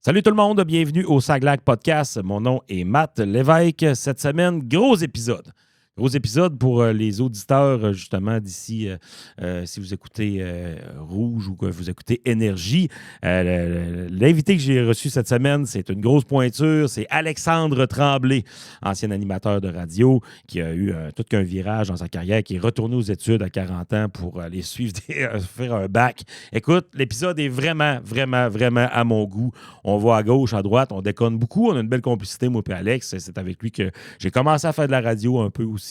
Salut tout le monde, bienvenue au Saglac Podcast. Mon nom est Matt Lévesque. Cette semaine, gros épisode. Gros épisode pour les auditeurs, justement, d'ici, si vous écoutez Rouge ou que vous écoutez Énergie. L'invité que j'ai reçu cette semaine, c'est une grosse pointure. C'est Alexandre Tremblay, ancien animateur de radio, qui a eu tout qu'un virage dans sa carrière, qui est retourné aux études à 40 ans pour aller suivre, faire un bac. Écoute, l'épisode est vraiment à mon goût. On va à gauche, à droite, on déconne beaucoup. On a une belle complicité, moi et Alex. C'est avec lui que j'ai commencé à faire de la radio un peu aussi.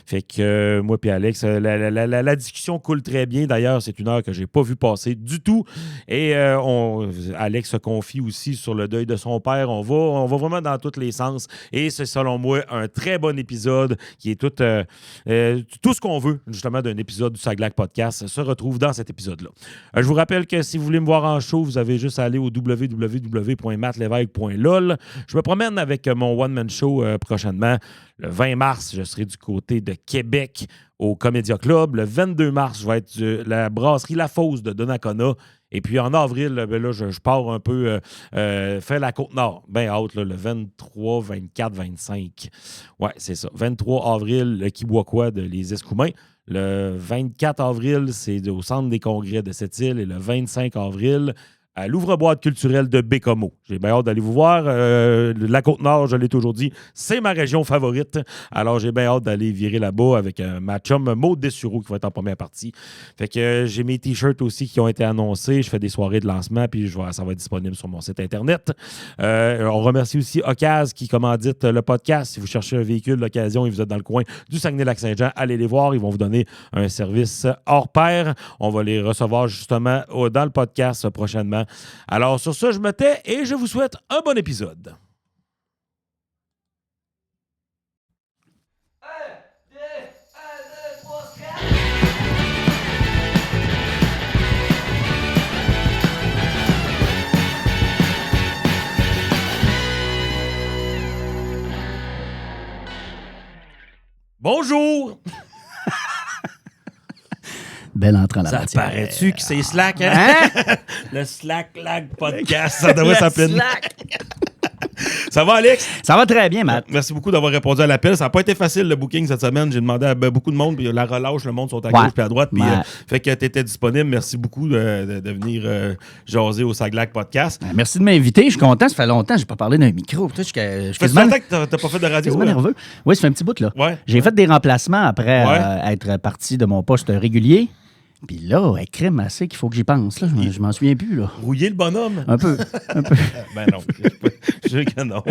Fait que moi et Alex, la discussion coule très bien. D'ailleurs, c'est une heure que je n'ai pas vu passer du tout. Et Alex se confie aussi sur le deuil de son père. On va vraiment dans tous les sens. Et c'est, selon moi, un très bon épisode qui est tout ce qu'on veut, justement, d'un épisode du Saglac Podcast se retrouve dans cet épisode-là. Je vous rappelle que si vous voulez me voir en show, vous avez juste à aller au www.mattlevesque.lol. Je me promène avec mon one-man show prochainement. Le 20 mars, je serai du côté de Québec au Comédia Club. Le 22 mars, je vais être la brasserie La Fosse de Donnacona. Et puis en avril, là, je pars un peu faire la Côte-Nord. Bien haute, là, le 23, 24, 25. Ouais, c'est ça. 23 avril, le Kiboquois de Les Escoumins. Le 24 avril, c'est au Centre des congrès de Sept-Îles. Et le 25 avril, à l'ouvre-boîte culturelle de Bécomo. J'ai bien hâte d'aller vous voir. La Côte-Nord, je l'ai toujours dit, c'est ma région favorite. Alors, j'ai bien hâte d'aller virer là-bas avec ma chum Maud Dessureau qui va être en première partie. Fait que j'ai mes T-shirts aussi qui ont été annoncés. Je fais des soirées de lancement, puis ça va être disponible sur mon site Internet. On remercie aussi Ocase qui commandite le podcast. Si vous cherchez un véhicule d'occasion et vous êtes dans le coin du Saguenay-Lac-Saint-Jean, allez les voir. Ils vont vous donner un service hors pair. On va les recevoir justement dans le podcast prochainement. Alors, sur ça, je me tais et je vous souhaite un bon épisode. Bonjour! Belle entrée en la Ça matière. paraît-tu que c'est Slack, hein? Le Slack Podcast, ça devrait s'appeler. Slack. Ça va, Alex? Ça va très bien, Matt. Merci beaucoup d'avoir répondu à l'appel. Ça n'a pas été facile, le booking, cette semaine. J'ai demandé à beaucoup de monde, puis la relâche, le monde sont à gauche puis à droite. Puis, fait que tu étais disponible. Merci beaucoup de venir jaser au Saglac Podcast. Merci de m'inviter. Je suis content. Ça fait longtemps que je n'ai pas parlé d'un micro. Je suis longtemps que tu n'as pas fait de radio? Quasiment nerveux. Oui, ça fait un petit bout, là. Ouais. J'ai fait des remplacements après être parti de mon poste régulier. Puis là, crème assez qu'il faut que j'y pense. Là. Je m'en souviens plus. Là. Rouiller le bonhomme? Un peu. Ben non. Je suis sûr que non.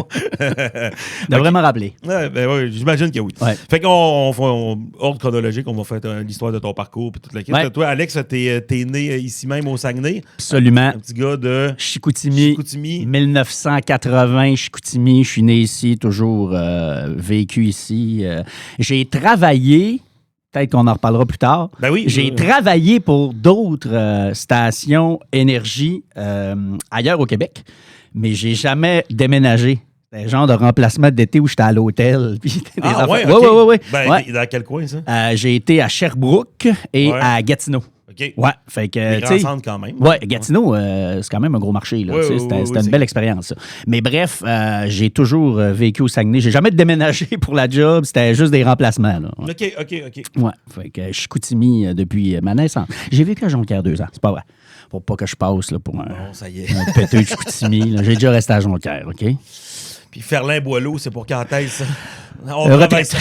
Devrais me rappeler. Ouais, ben oui, j'imagine que oui. Ouais. Fait qu'on fait ordre chronologique, on va faire l'histoire de ton parcours et toute la question. Ouais. Toi, Alex, t'es né ici même au Saguenay? Absolument. Un petit gars de Chicoutimi. 1980, Chicoutimi. Je suis né ici, toujours vécu ici. J'ai travaillé... Peut-être qu'on en reparlera plus tard. Ben oui, j'ai travaillé pour d'autres stations énergie ailleurs au Québec, mais j'ai jamais déménagé. C'était un genre de remplacement d'été où j'étais à l'hôtel. Oui. Ben, dans quel coin, ça? J'ai été à Sherbrooke et à Gatineau. OK. Ouais, fait que. Tu sais. Quand même. Ouais, Gatineau, c'est quand même un gros marché. Là, c'était une belle expérience. Ça. Mais bref, j'ai toujours vécu au Saguenay. J'ai jamais déménagé pour la job. C'était juste des remplacements. Là. OK. Ouais, fait que je suis Chicoutimi depuis ma naissance. J'ai vécu à Jonquière 2 ans. C'est pas vrai. Pour pas que je passe là, pour ça y est. un péteux de Chicoutimi. J'ai déjà resté à Jonquière, OK? Puis Ferlin-Boileau, c'est pour quand est-ce? On travaille ça.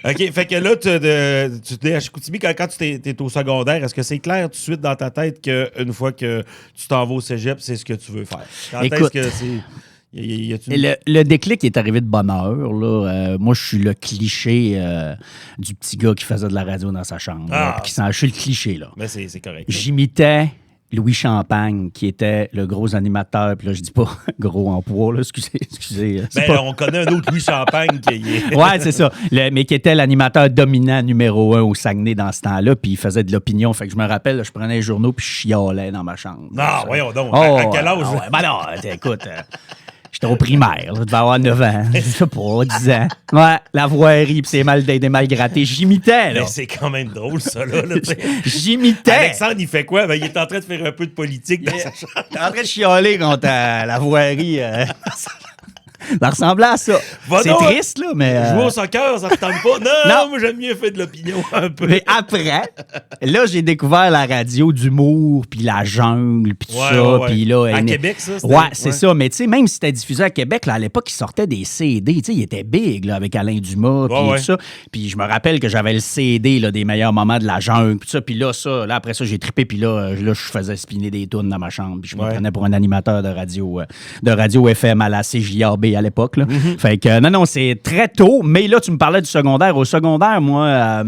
OK, fait que là, tu es à Chicoutimi. Quand tu es au secondaire, est-ce que c'est clair tout de suite dans ta tête qu'une fois que tu t'en vas au cégep, c'est ce que tu veux faire? Quand Écoute, est-ce que c'est... Le déclic est arrivé de bonne heure. Là. Moi, je suis le cliché du petit gars qui faisait de la radio dans sa chambre. Je suis le cliché. Là. Mais c'est correct. J'imitais Louis Champagne, qui était le gros animateur. Puis là, je dis pas gros en poids, là, excusez. On connaît un autre Louis Champagne qui est... Ouais, c'est ça. Mais qui était l'animateur dominant numéro 1 au Saguenay dans ce temps-là. Puis il faisait de l'opinion. Fait que je me rappelle, je prenais les journaux puis je chialais dans ma chambre. Non, voyons donc. À quel âge? Ben non, écoute... J'étais au primaire, là, je devais avoir 9 ans, je sais pas, 10 ans. Ouais, la voirie, puis c'est des mal gratté. J'imitais, là. Mais c'est quand même drôle, ça, là. J'imitais. Alexandre, il fait quoi? Ben, il est en train de faire un peu de politique dans sa chambre. T'es en train de chialer contre la voirie. Ça ressemblait à ça. C'est triste, là, mais... Jouer au soccer, ça ne tente pas. Non, moi, j'aime mieux faire de l'opinion un peu. Mais après, là, j'ai découvert la radio d'humour, puis la jungle, puis tout ça. Puis là, à Québec, ça? Ouais, c'est ça. Mais tu sais, même si c'était diffusé à Québec, là, à l'époque, il sortait des CD. Tu sais, il était big, là, avec Alain Dumas, puis tout ça. Puis je me rappelle que j'avais le CD, là, des meilleurs moments de la jungle, puis ça. Puis là, après ça, j'ai trippé, puis là, je faisais spinner des tunes dans ma chambre. Puis je me prenais pour un animateur de radio FM à la CJRB à l'époque, là. Fait que, non, c'est très tôt. Mais là, tu me parlais du secondaire. Au secondaire, moi...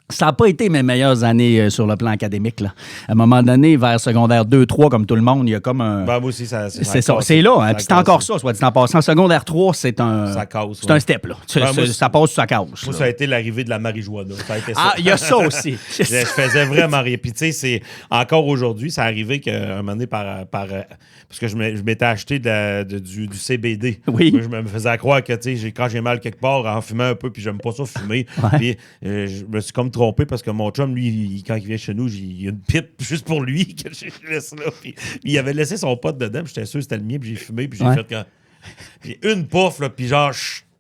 ça n'a pas été mes meilleures années sur le plan académique, là. À un moment donné, vers secondaire 2, 3, comme tout le monde, il y a comme un... Ben, moi aussi, c'est ça. C'est là, hein. Puis c'est encore ça, soit dit en passant. Secondaire 3, c'est un... Ça casse. C'est un step, là. Ça passe, ça casse. Moi, ça a été l'arrivée de la marijuana. Ça a été ça. Ah, il y a ça aussi. Je faisais vraiment rien. Puis, tu sais, c'est encore aujourd'hui, ça arrivé qu'un moment donné, parce que je m'étais acheté du CBD. Oui. Moi, je me faisais croire que, tu sais, quand j'ai mal quelque part, en fumant un peu, puis j'aime pas ça fumer. Puis, je me suis comme trompé parce que mon chum, lui, quand il vient chez nous, il y a une pipe juste pour lui que je laisse là. Puis il avait laissé son pote dedans, puis j'étais sûr que c'était le mien, puis j'ai fumé, puis j'ai fait quand. Puis une pof, là, puis genre,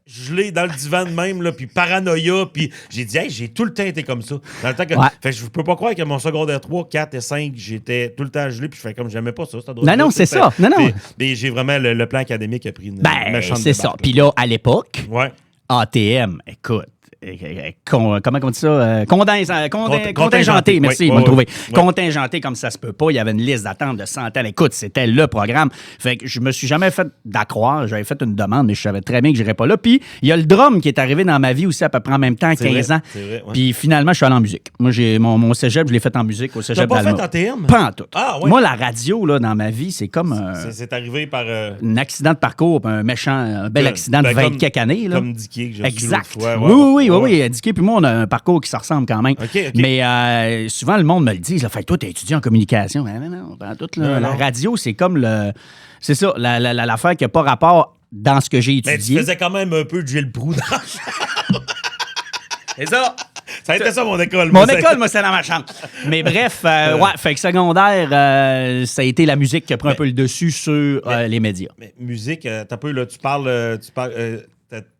gelé dans le divan de même, là, puis paranoïa, puis j'ai dit, hey, j'ai tout le temps été comme ça. Dans le temps que. Fait que je peux pas croire que mon secondaire 3, 4 et 5, j'étais tout le temps gelé, puis je fais comme j'aimais pas ça. Non, c'est ça. Non. Mais j'ai vraiment le plan académique a pris une méchante c'est ça. Puis là, à l'époque, ouais. ATM, écoute. Comment on dit ça? Contingenté, merci, il m'a trouvé. Contingenté comme ça se peut pas. Il y avait une liste d'attente de 100 ans. Écoute, c'était le programme. Fait que je me suis jamais fait d'accroire. J'avais fait une demande, mais je savais très bien que j'irais pas là. Puis il y a le drum qui est arrivé dans ma vie aussi à peu près en même temps, 15 ans. Vrai, ouais. Puis finalement, je suis allé en musique. Moi, j'ai mon cégep, je l'ai fait en musique au cégep d'Alma. T'as pas fait ATM? Pas en tout. Ah, ouais. Moi, la radio, là, dans ma vie, c'est comme c'est arrivé par... un accident de parcours, un bel accident de 20 quelques années. Là. Comme Dicky que j'ai reçu exact. Fois. Oui. Dicky, puis moi, on a un parcours qui se ressemble quand même. Okay. Mais souvent, le monde me le dit. Fait que toi, t'es étudiant en communication. Non, la radio, c'est comme le... C'est ça, l'affaire qui n'a pas rapport dans ce que j'ai étudié. Mais tu faisais quand même un peu de Gilles Proulx dans C'est ça. Ça a été ça, mon école. Mon école, moi, c'est dans ma chambre. Mais bref, fait que secondaire, ça a été la musique qui a pris un peu le dessus sur les médias. Mais musique, t'as peu, là, tu parles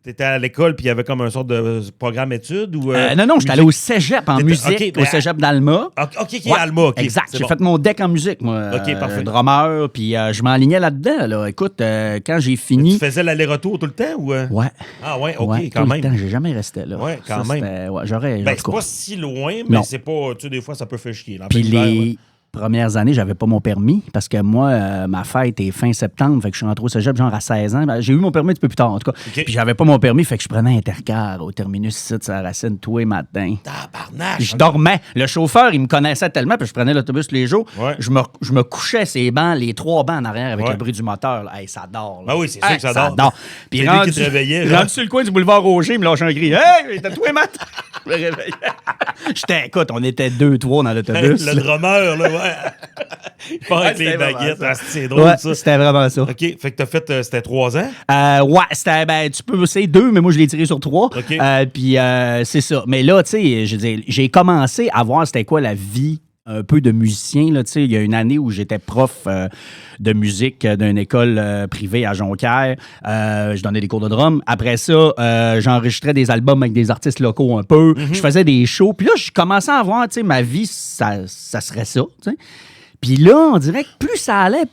t'étais à l'école puis il y avait comme un sorte de programme études ou non, j'étais allé au cégep en musique, au cégep d'Alma. OK, Alma, OK. Exact, j'ai fait mon deck en musique, moi. OK, parfait. Drummer, puis je m'enlignais là-dedans, là. Écoute, quand j'ai fini... Tu faisais l'aller-retour tout le temps ou... Ouais. Ah ouais, OK, ouais, quand tout même. Le temps, j'ai jamais resté là. Ouais, quand même. J'aurais... c'est pas si loin, mais c'est pas... Tu sais, des fois, ça peut faire chier. Puis les premières années, j'avais pas mon permis parce que moi, ma fête est fin septembre, fait que je suis rentré au cégep genre à 16 ans. J'ai eu mon permis un petit peu plus tard, en tout cas. Okay. Puis j'avais pas mon permis, fait que je prenais un intercar au terminus ici de Saint-Racine tous les matins. Tabarnak! Je dormais. Le chauffeur, il me connaissait tellement, puis je prenais l'autobus tous les jours. Ouais. Je me couchais ces bancs, les 3 bancs en arrière avec le bruit du moteur. Là. Hey, ça dort. Là. Ah oui, c'est sûr que ça dort. Puis c'est lui qui te réveillait. Rendu sur le coin du boulevard Roger, il me lâche un cri. Hey, t'as tous les matins! Je me réveillais. Écoute, on était 2-3 dans l'autobus. Le drummer, là, ouais. Il part avec les baguettes. C'est drôle, ça. C'était vraiment ça. OK. Fait que t'as fait... c'était 3 ans? C'était... tu peux... C'est 2, mais moi, je l'ai tiré sur 3. OK. Puis c'est ça. Mais là, tu sais, j'ai commencé à voir c'était quoi la vie un peu de musicien. Là, il y a une année où j'étais prof de musique d'une école privée à Jonquière. Je donnais des cours de drum. Après ça, j'enregistrais des albums avec des artistes locaux un peu. Je faisais des shows. Puis là, je commençais à voir, ma vie, ça serait ça. T'sais. Puis là, on dirait que plus ça allait,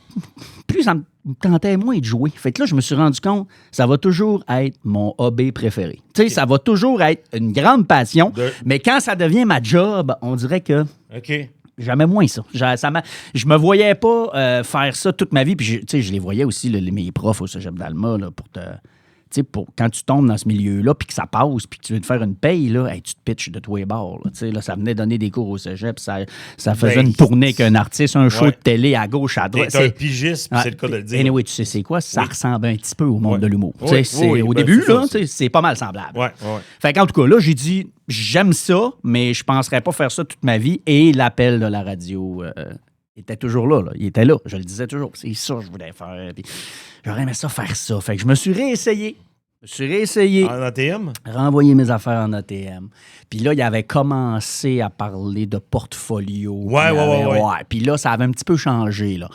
plus ça me tentait moins de jouer. Fait que là, je me suis rendu compte, ça va toujours être mon hobby préféré. Tu sais, ça va toujours être une grande passion. Mais quand ça devient ma job, on dirait que... OK. J'aimais moins ça. Je me voyais pas faire ça toute ma vie. Puis, je les voyais aussi, mes profs au cégep d'Alma, là, quand tu tombes dans ce milieu-là, puis que ça passe, puis que tu veux te faire une paye, là, hey, tu te pitches de tous les bords. Là, ça venait donner des cours au cégep, ça faisait une tournée avec un artiste, un show de télé à gauche, à droite. C'est un pigiste, c'est le cas de le dire. Anyway, tu sais c'est quoi? Ça ressemble un petit peu au monde de l'humour. Au début, là, c'est pas mal semblable. Fait qu'en tout cas, là, j'ai dit, j'aime ça, mais je penserais pas faire ça toute ma vie. Et l'appel de la radio Il était toujours là. Il était là. Je le disais toujours. C'est ça que je voulais faire. Puis j'aurais aimé ça faire ça. Fait que je me suis réessayé. En ATM? Renvoyer mes affaires en ATM. Puis là, il avait commencé à parler de portfolio. Ouais. Puis là, ça avait un petit peu changé, là.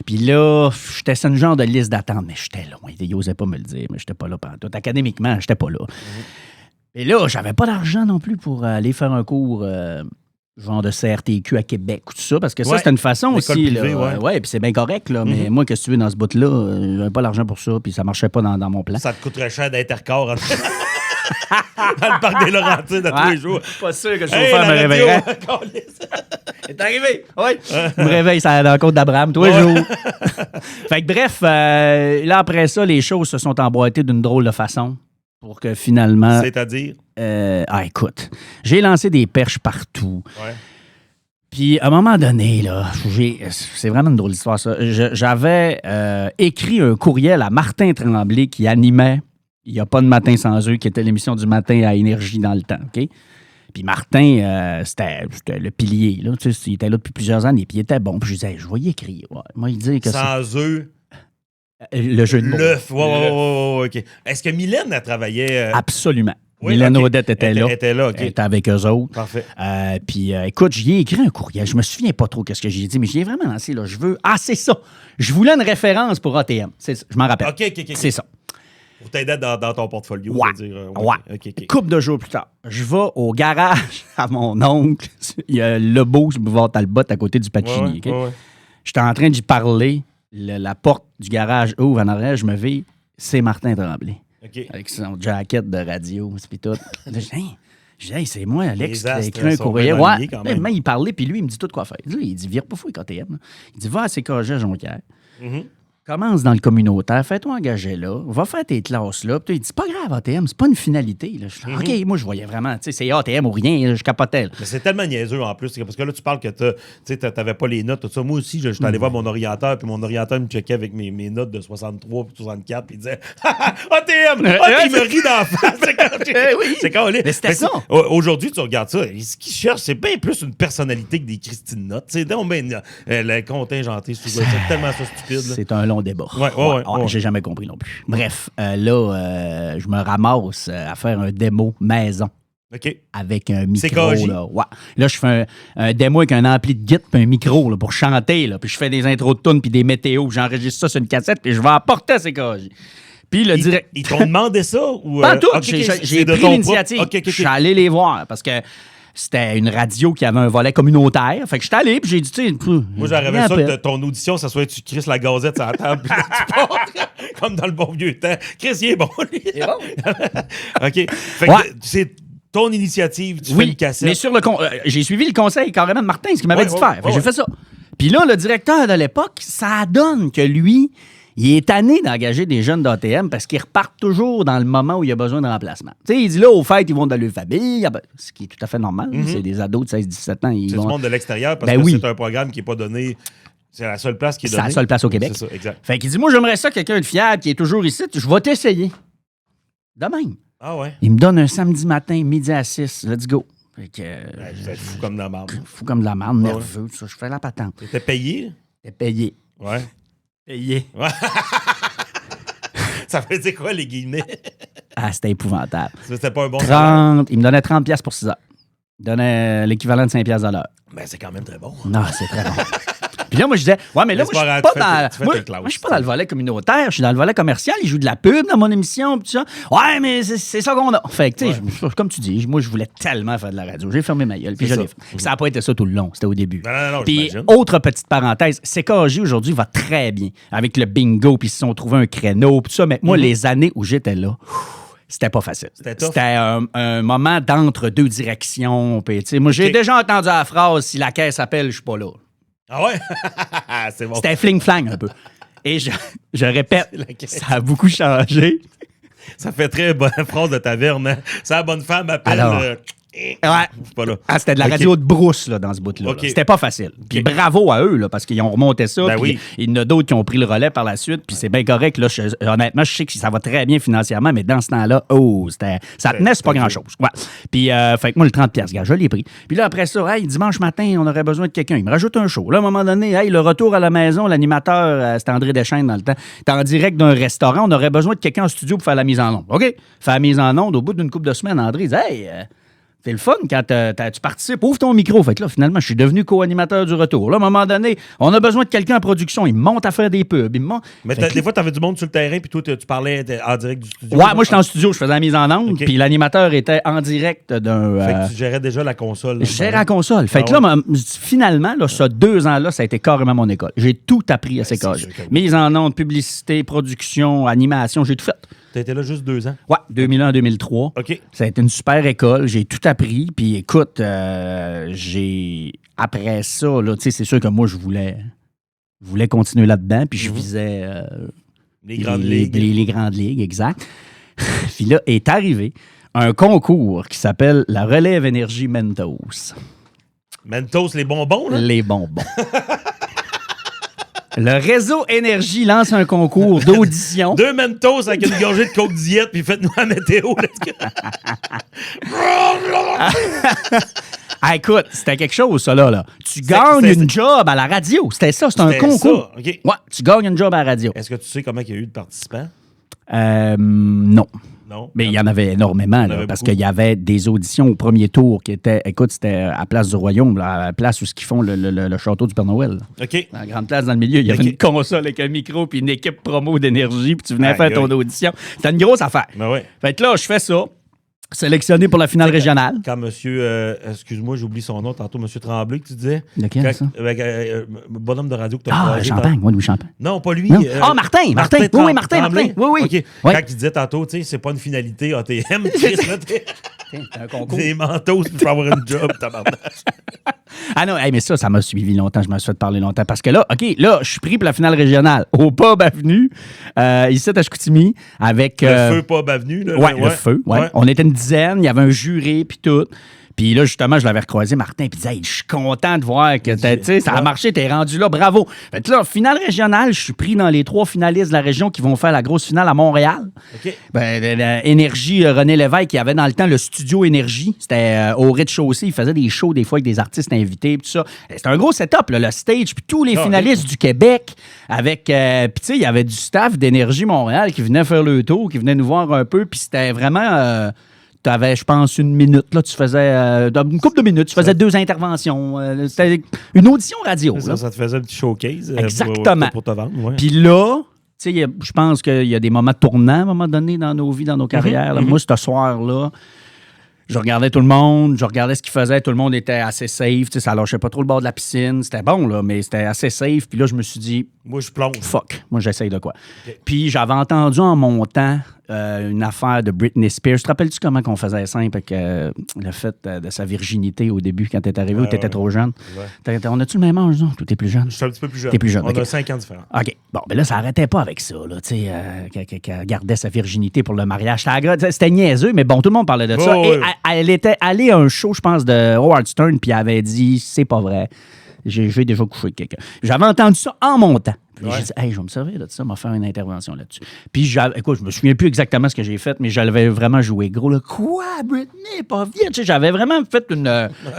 Puis là, j'étais sur une genre de liste d'attente, mais j'étais loin. Il n'osait pas me le dire, mais j'étais pas là pantoute. Académiquement, j'étais pas là. Et là, j'avais pas d'argent non plus pour aller faire un cours genre de CRTQ à Québec ou tout ça, parce que ça, c'était une façon aussi. Privée, ouais, puis c'est bien correct, là, mais moi, qu'est-ce que tu veux dans ce bout-là? J'avais pas l'argent pour ça, puis ça marchait pas dans mon plan. Ça te coûterait cher d'Intercorps dans le parc des Laurentides à tous les jours. Pas sûr que le chauffeur me réveillerait. C'est arrivé, oui. Je me réveille dans la côte d'Abraham tous les jours. Fait que bref, là, après ça, les choses se sont emboîtées d'une drôle de façon pour que finalement... C'est-à-dire? Écoute, j'ai lancé des perches partout. Ouais. Puis, à un moment donné, là, c'est vraiment une drôle d'histoire, ça. J'avais écrit un courriel à Martin Tremblay qui animait Il n'y a pas de matin sans eux, qui était l'émission du matin à Énergie dans le temps, OK? Puis Martin, c'était le pilier, là. Tu sais, il était là depuis plusieurs années, puis il était bon. Puis je disais, je vais y écrire. Ouais. Moi, il dit que sans eux... Le jeu de mots. L'œuf, OK. Est-ce que Mylène a travaillé... Absolument. Oui, Mylène okay. Odette était là. OK. Elle était avec eux autres. Parfait. Puis, écoute, j'y ai écrit un courriel. Je me souviens pas trop qu'est-ce que j'ai dit, mais j'y ai vraiment lancé, là. Je veux... Ah, c'est ça! Je voulais une référence pour ATM. C'est ça. Je m'en rappelle. OK. C'est ça. Pour t'aider dans ton portfolio. Ouais. OK. Couple de jours plus tard, je vais au garage à mon oncle. Il y a le beau boulevard Talbot à côté du Pacini. Ouais. J'étais en train d'y parler. La porte du garage ouvre en arrière. Je me vire. C'est Martin Tremblay. OK. Avec son jacket de radio. Puis tout. Je dis, hey, c'est moi, Alex, qui a astres écrit un sont courriel. bien Ouais. alignés quand même. Mais il parlait, puis lui, il me dit tout quoi faire. Il dit, vire pas fou avec ATM. Il dit, va à CKG à Jonquière. Commence dans le communautaire, fais-toi engager là, va faire tes classes là. Puis il dit, c'est pas grave, ATM, c'est pas une finalité. Là. Je dis, OK, moi, je voyais vraiment, tu sais, c'est ATM ou rien, je capotais. Là. Mais c'est tellement niaiseux en plus, parce que là, tu parles que tu n'avais pas les notes, tout ça. Moi aussi, je suis allé voir mon orienteur, puis mon orienteur me checkait avec mes notes de 63 puis 64, puis il disait, ATM! Il me rit d'en face. C'est quand Mais c'était ça. Aujourd'hui, tu regardes ça, ce qu'il cherche, c'est bien plus une personnalité que des Christine notes. C'est donc bien le contingenté, c'est tellement ça stupide. Là. C'est un long débat. Ouais. J'ai jamais compris non plus. Bref, là, je me ramasse à faire un démo maison. OK. Avec un micro. CKJ. Là. Ouais. Là, je fais un démo avec un ampli de guitare puis un micro là, pour chanter. Là. Puis je fais des intros de tunes puis des météos. Puis j'enregistre ça sur une cassette puis je vais apporter à CKJ. Puis le direct. Ils t'ont demandé ça? Ou, pas tout. Okay, j'ai pris l'initiative. Okay. Je suis allé les voir parce que c'était une radio qui avait un volet communautaire. Fait que je suis allé puis j'ai dit, tu sais... Moi, j'aurais ça que ton audition, ça soit tu crisses la gazette sur la table puis là, tu pars comme dans le bon vieux temps. Chris, il est bon, lui. Il est bon. OK. Fait que c'est ton initiative, tu fais une cassette. Mais sur j'ai suivi le conseil carrément de Martin, ce qu'il m'avait dit de faire. J'ai fait ça. Puis là, le directeur de l'époque, ça donne que lui... Il est tanné d'engager des jeunes d'ATM parce qu'ils repartent toujours dans le moment où il y a besoin de remplacement. Tu sais, il dit là, au fait, ils vont dans leur famille, ce qui est tout à fait normal. C'est des ados de 16-17 ans. C'est du monde de l'extérieur parce que c'est un programme qui n'est pas donné. C'est la seule place qui est donnée. C'est la seule place au Québec. C'est ça, exact. Fait qu'il dit, moi, j'aimerais ça, quelqu'un de fiable qui est toujours ici. Je vais t'essayer. De même. Ah ouais? Il me donne un samedi matin, midi à 6. Let's go. Fait que... vous êtes fou comme de la merde. Fou comme de la merde, nerveux. Ça, je fais la patente. T'étais payé? T'es payé. Ouais. Payé. Ouais. Ça faisait quoi, les guillemets? Ah, c'était épouvantable. C'était pas un bon 30, il me donnait 30$ pour 6 heures. Il donnait l'équivalent de 5$ à l'heure. Ben, c'est quand même très bon. Non, c'est très bon. Puis là, moi, je disais, ouais, mais là, moi, je suis pas dans le volet communautaire, je suis dans le volet commercial. Il joue de la pub dans mon émission, puis tout ça. Ouais, mais c'est ça qu'on a. Fait que, tu sais, comme tu dis, moi, je voulais tellement faire de la radio. J'ai fermé ma gueule, puis je l'ai fait. Puis ça n'a pas été ça tout le long, c'était au début. Non, puis, autre petite parenthèse, CKJ aujourd'hui va très bien avec le bingo, puis ils se sont trouvés un créneau, puis tout ça. Mais moi, les années où j'étais là, c'était pas facile. C'était un moment d'entre deux directions. Puis, moi, j'ai déjà entendu la phrase « Si la caisse appelle, je suis pas là ». Ah ouais? C'est bon. C'était fling-flang un peu. Et je répète, ça a beaucoup changé. Ça fait très bonne phrase de taverne. Hein? Ça, la bonne femme appelle... Alors, Ouais. C'est pas là. Ah, c'était de la radio de brousse là, dans ce bout-là. OK. Là. C'était pas facile. Puis bravo à eux, là, parce qu'ils ont remonté ça. Ben puis oui. il y en a d'autres qui ont pris le relais par la suite. Puis c'est bien correct. Là, honnêtement, je sais que ça va très bien financièrement, mais dans ce temps-là, ça tenait, c'est pas grand-chose. Ouais. Puis, fait que moi, le 30$, gars, je l'ai pris. Puis là, après ça, hey, dimanche matin, on aurait besoin de quelqu'un. Il me rajoute un show. Là, à un moment donné, hey, le retour à la maison, l'animateur, c'était André Deschênes dans le temps, était en direct d'un restaurant. On aurait besoin de quelqu'un en studio pour faire la mise en onde. OK. Faire la mise en onde. Au bout d'une couple de semaines, André dit, hey, c'est le fun quand tu participes. Ouvre ton micro. Fait que là, finalement, je suis devenu co-animateur du retour. Là, à un moment donné, on a besoin de quelqu'un en production. Il me monte à faire des pubs. Mais des fois, tu avais du monde sur le terrain, puis toi, tu parlais en direct du studio. Ouais, moi, j'étais en studio. Je faisais la mise en onde. OK. Puis l'animateur était en direct d'un. Fait que tu gérais déjà la console. Je gérais la console. Fait que là, finalement, là, ça 2 ans-là, ça a été carrément mon école. J'ai tout appris à cette école. sûr que oui. Mise en onde, publicité, production, animation, j'ai tout fait. Tu étais là juste 2 ans. Ouais, 2001-2003. OK. Ça a été une super école. J'ai tout appris. Puis écoute, après ça, là, tu sais, c'est sûr que moi, je voulais continuer là-dedans. Puis je visais Les grandes ligues. Les grandes ligues, exact. Puis là, est arrivé un concours qui s'appelle la Relève Énergie Mentos. Mentos, les bonbons, là? Les bonbons. Le réseau Énergie lance un concours d'audition. 2 Mentos avec une gorgée de coke diète, puis faites-nous la météo. Ah, écoute, c'était quelque chose, ça, là. Tu gagnes une job à la radio. C'était ça, c'était un concours. Ça, OK. Ouais, tu gagnes une job à la radio. Est-ce que tu sais comment il y a eu de participants? Non. Non. Mais il y en avait énormément, là, avait parce beaucoup. qu'il y avait des auditions au premier tour qui étaient, écoute, c'était à Place du Royaume, là, à la place où ils font le château du Père Noël. Là. OK. Dans la grande place dans le milieu, il y avait OK. une console avec un micro puis une équipe promo d'énergie, puis tu venais Aïe, faire ton aïe. audition. C'était une grosse affaire. Ben ouais. Fait que là, je fais ça, sélectionné pour la finale régionale. Quand monsieur, excuse-moi, j'oublie son nom tantôt, monsieur Tremblay, que tu disais. Lequel, Quand- ça? avec, bonhomme de radio que tu as Ah, croisé. Champagne, oui, Champagne. Non, pas lui. Non. Martin. Oui, oui, Martin. Tremblay. Oui, oui. OK. Oui. Quand il disait tantôt, tu sais, c'est pas une finalité ATM. Chris, là, C'est un concours. des mentos, puis tu peux avoir une job, tabarnak. Ah non, hey, mais ça m'a suivi longtemps. Je me suis fait parler longtemps. Parce que là, OK, là, je suis pris pour la finale régionale au Pub Avenue, ici à Chicoutimi, avec... Le feu pas avenue, là. Ouais, le feu, ouais. On était une dizaine, il y avait un jury, puis tout. Puis là, justement, je l'avais recroisé, Martin, puis il disait, hey, je suis content de voir que tu sais, ça a marché, t'es rendu là, bravo. Fait que là, finale régionale, je suis pris dans les 3 finalistes de la région qui vont faire la grosse finale à Montréal. OK. Ben, Énergie, René Lévesque, il y avait dans le temps le studio Énergie. C'était au rez-de-chaussée. Il faisait des shows des fois avec des artistes invités, puis tout ça. C'était un gros setup, là, le stage, puis tous les finalistes du Québec avec... puis tu sais, il y avait du staff d'Énergie Montréal qui venait faire le tour, qui venait nous voir un peu, puis c'était vraiment... tu avais, je pense, 1 minute. Là, tu faisais une couple de minutes. Tu faisais 2 interventions. C'était une audition radio. Là. Ça te faisait un petit showcase. Exactement. Pour te vendre. Ouais. Puis là, tu sais, je pense qu'il y a des moments tournants à un moment donné dans nos vies, dans nos carrières. Là. Moi, ce soir-là, je regardais tout le monde, je regardais ce qu'ils faisaient. Tout le monde était assez safe. Tu sais, ça lâchait pas trop le bord de la piscine. C'était bon, là, mais c'était assez safe. Puis là, je me suis dit, Moi, je plonge. fuck, moi, j'essaye de quoi. OK. Puis j'avais entendu en montant une affaire de Britney Spears. Te rappelles-tu comment qu'on faisait simple avec le fait de sa virginité au début quand t'es arrivé ou t'étais trop jeune? Ouais. On a-tu le même âge, non? Toi, t'es plus jeune? Je suis un petit peu plus jeune. T'es plus jeune, On OK. a 5 ans différents. OK. Bon, mais là, ça arrêtait pas avec ça, là, tu sais, qu'elle gardait sa virginité pour le mariage. C'était niaiseux, mais bon, tout le monde parlait de ça. Oh, Et oui. elle était allée à un show, je pense, de Howard Stern, puis elle avait dit, c'est pas vrai. J'ai déjà couché avec quelqu'un. J'avais entendu ça en montant. Puis Ouais. j'ai dit, hey, je vais me servir de ça, m'a faire une intervention là-dessus. Puis, écoute, je me souviens plus exactement ce que j'ai fait, mais j'avais vraiment joué gros. Là. Quoi, Britney, pas vite? Tu sais, j'avais vraiment fait une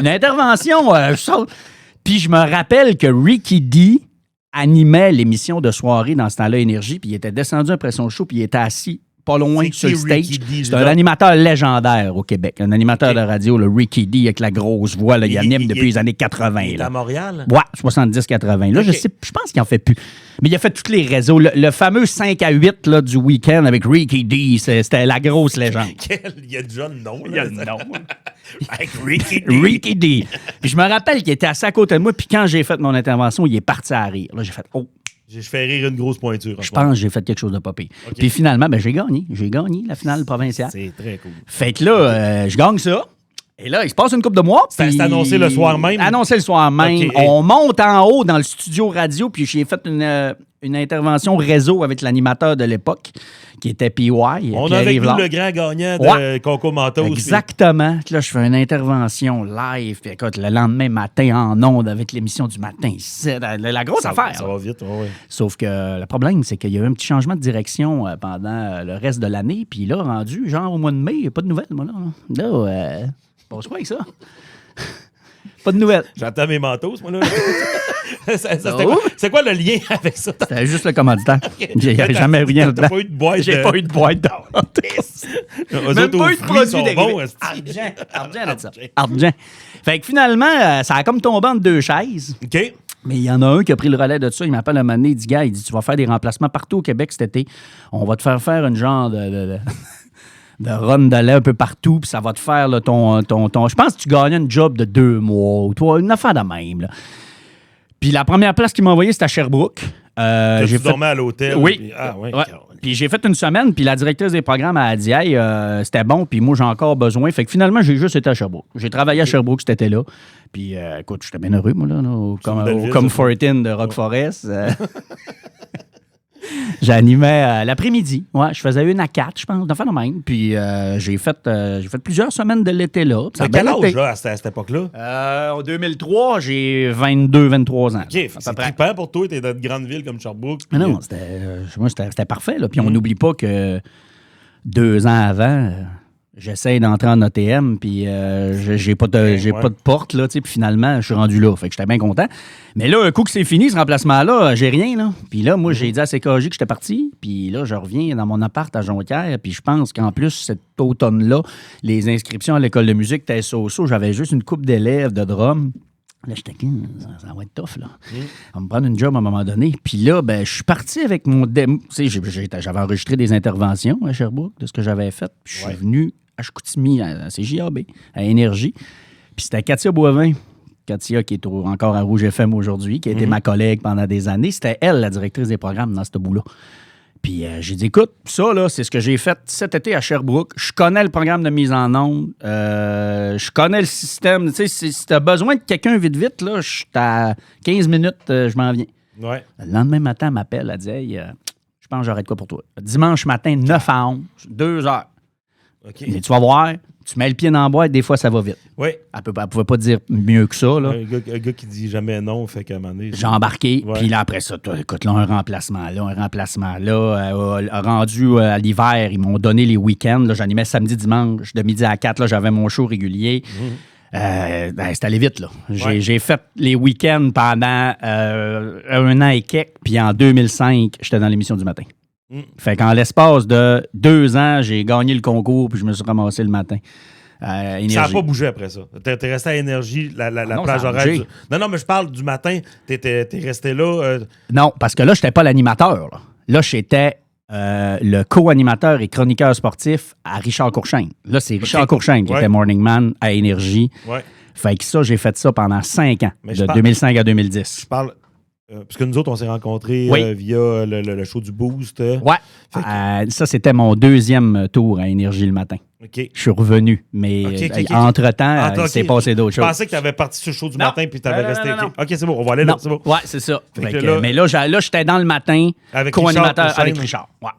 intervention. Puis, je me rappelle que Ricky D animait l'émission de soirée dans ce temps-là, Énergie, puis il était descendu après son show, puis il était assis pas loin C'est sur le qui, stage. Ricky D, C'est là? un animateur légendaire au Québec. Un animateur OK. de radio, le Ricky D, avec la grosse voix. Là, il anime depuis les années 80. Il est là. à Montréal? Ouais, 70-80. Là, OK. je pense qu'il en fait plus. Mais il a fait tous les réseaux. Le fameux 5 à 8 là, du week-end avec Ricky D, c'était la grosse légende. Il y a déjà le nom. Il y a le nom. Avec Ricky D. Ricky D. Puis je me rappelle qu'il était assis à côté de moi, puis quand j'ai fait mon intervention, il est parti à rire. Là, j'ai fait, oh, Je fais rire une grosse pointure. en je ce moment. pense que j'ai fait quelque chose de pas pire. OK. Puis finalement, ben, j'ai gagné. J'ai gagné la finale provinciale. C'est très cool. Fait que là, je gagne ça. Et là, il se passe une couple de mois. C'est puis- annoncé le soir même? Annoncé le soir même. OK. On monte en haut dans le studio radio, puis j'ai fait une une intervention réseau avec l'animateur de l'époque, qui était PY. On a avec nous le grand gagnant de Concours Mentos. Exactement. Puis là, je fais une intervention live. Puis écoute, le lendemain matin, en ondes, avec l'émission du matin. C'est la grosse affaire. Ça va vite, oui. Sauf que le problème, c'est qu'il y a eu un petit changement de direction pendant le reste de l'année. Puis là, rendu, genre au mois de mai, il n'y a pas de nouvelles, moi, là. Là, bon, c'est quoi avec ça? Pas de nouvelles. J'entends mes manteaux, moi, là. C'est quoi le lien avec ça? C'était juste le commanditaire. Il n'y avait jamais rien dedans. T'as pas eu de boîte? J'ai pas eu de boîte d'or. Même pas eu de produit dérivé. Argent. Fait que finalement, ça a comme tombé entre deux chaises. OK. Mais il y en a un qui a pris le relais de ça. Il m'appelle un moment donné, il dit, gars, il dit, tu vas faire des remplacements partout au Québec cet été. On va te faire une genre de run de lait un peu partout, puis ça va te faire là, ton. Je pense que tu gagnais une job de 2 mois, ou toi, une affaire de même. Là. Puis la première place qu'il m'a envoyée, c'était à Sherbrooke. Tu dormais à l'hôtel? Oui. Puis... Ah, ouais. Puis j'ai fait une semaine, puis la directrice des programmes a dit, hey, c'était bon, puis moi, j'ai encore besoin. Fait que finalement, j'ai juste été à Sherbrooke. J'ai travaillé à Sherbrooke cet été-là. Puis écoute, j'étais bien heureux, moi, là, au Comfortin de Rock Forest. J'animais l'après-midi. Ouais, je faisais 1 à 4, je pense, d'enfant de même. Puis j'ai fait plusieurs semaines de l'été là. Ça quel âge là, à cette époque-là? En 2003, j'ai 22-23 ans. OK, c'est trippant pour toi, t'es dans une grande ville comme Sherbrooke. Mais non, c'était parfait. Là. Puis on n'oublie pas que 2 ans avant... J'essaie d'entrer en ATM, puis j'ai pas de porte, là, tu sais, puis finalement, je suis rendu là. Fait que j'étais bien content. Mais là, un coup que c'est fini, ce remplacement-là, j'ai rien, là. Puis là, moi, j'ai dit à CKJ que j'étais parti, puis là, je reviens dans mon appart à Jonquière, puis je pense qu'en plus, cet automne-là, les inscriptions à l'école de musique étaient so-so. J'avais juste une couple d'élèves de drum. Là, j'étais ça va être tough, là. On va me prendre une job à un moment donné. Puis là, ben, je suis parti avec mon démo. Tu sais, j'avais enregistré des interventions à Sherbrooke de ce que j'avais fait. Puis je suis venu à Chicoutimi, à CJAB, à Énergie. Puis c'était Katia Boivin. Katia, qui est encore à Rouge FM aujourd'hui, qui a été ma collègue pendant des années. C'était elle, la directrice des programmes dans ce bout-là. Puis j'ai dit, écoute, ça, là, c'est ce que j'ai fait cet été à Sherbrooke. Je connais le programme de mise en onde. Je connais le système. Tu sais, si tu as besoin de quelqu'un vite, là, je suis à 15 minutes, je m'en viens. Ouais. Le lendemain matin, elle m'appelle, elle dit, hey, je pense que j'arrête quoi pour toi. Dimanche matin, 9 à 11, 2 heures. OK. Mais tu vas voir, tu mets le pied dans la boîte, des fois, ça va vite. Oui. Elle ne pouvait pas dire mieux que ça. Là. Un gars qui dit jamais non, fait qu'à un moment donné... J'ai embarqué, puis là, après ça, écoute, là, un remplacement là. Rendu à l'hiver, ils m'ont donné les week-ends. Là, j'animais samedi, dimanche, de midi à 4, là, j'avais mon show régulier. C'est allé vite, là. J'ai fait les week-ends pendant 1 an et quelques, puis en 2005, j'étais dans l'émission du matin. Fait qu'en l'espace de 2 ans, j'ai gagné le concours puis je me suis ramassé le matin. Ça n'a pas bougé après ça. T'es resté à Énergie, la plage horaire. Non, mais je parle du matin. T'es resté là. Non, parce que là, j'étais pas l'animateur. Là, j'étais le co-animateur et chroniqueur sportif à Richard Courchaine. Là, c'est Richard Courchaine qui était Morning Man à Énergie. Ouais. Fait que ça, j'ai fait ça pendant 5 ans, de 2005 à 2010. Je parle... parce que nous autres, on s'est rencontrés via le show du Boost. Ouais. Ça, c'était mon 2e tour à Énergie le matin. OK. Je suis revenu, mais entre-temps, il s'est passé d'autres choses. Je pensais que tu avais parti sur le show du matin puis tu avais resté. Non. OK, c'est bon, on va aller là. C'est bon. Ouais, c'est ça. Mais là, j'étais dans le matin, co-animateur avec Richard. Ouais.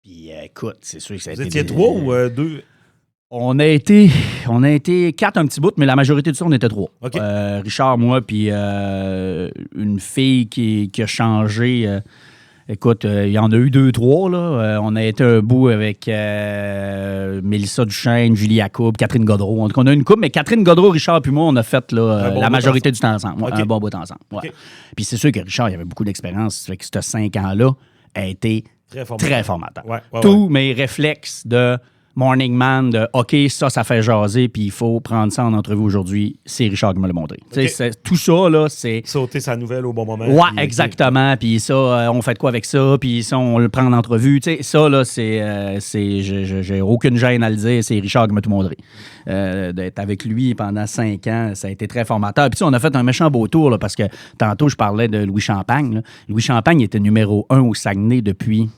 Puis écoute, c'est sûr que ça a été... Vous étiez 3 ou 2? On a été 4 un petit bout, mais la majorité du temps, on était 3. Okay. Richard, moi, puis une fille qui a changé. Écoute, il y en a eu 2-3, là. On a été un bout avec Mélissa Duchesne, Julie Yacoub, Catherine Godreau. On a une couple, mais Catherine Godreau, Richard puis moi, on a fait la majorité du temps ensemble. Okay. Un bon bout ensemble. Ouais. Okay. Puis c'est sûr que Richard, il avait beaucoup d'expérience. Fait que ces 5 ans-là a été très formateur. Tous mes réflexes de Morning Man, de OK, ça fait jaser, puis il faut prendre ça en entrevue aujourd'hui. C'est Richard qui me l'a montré. Okay. Tout ça, là, c'est... Sauter sa nouvelle au bon moment. Ouais, exactement. Puis ça, on fait de quoi avec ça? Puis ça, on le prend en entrevue. Ça, là, j'ai aucune gêne à le dire. C'est Richard qui m'a tout montré. D'être avec lui pendant 5 ans, ça a été très formateur. Puis on a fait un méchant beau tour, là, parce que tantôt, je parlais de Louis Champagne. Là. Louis Champagne était numéro 1 au Saguenay depuis...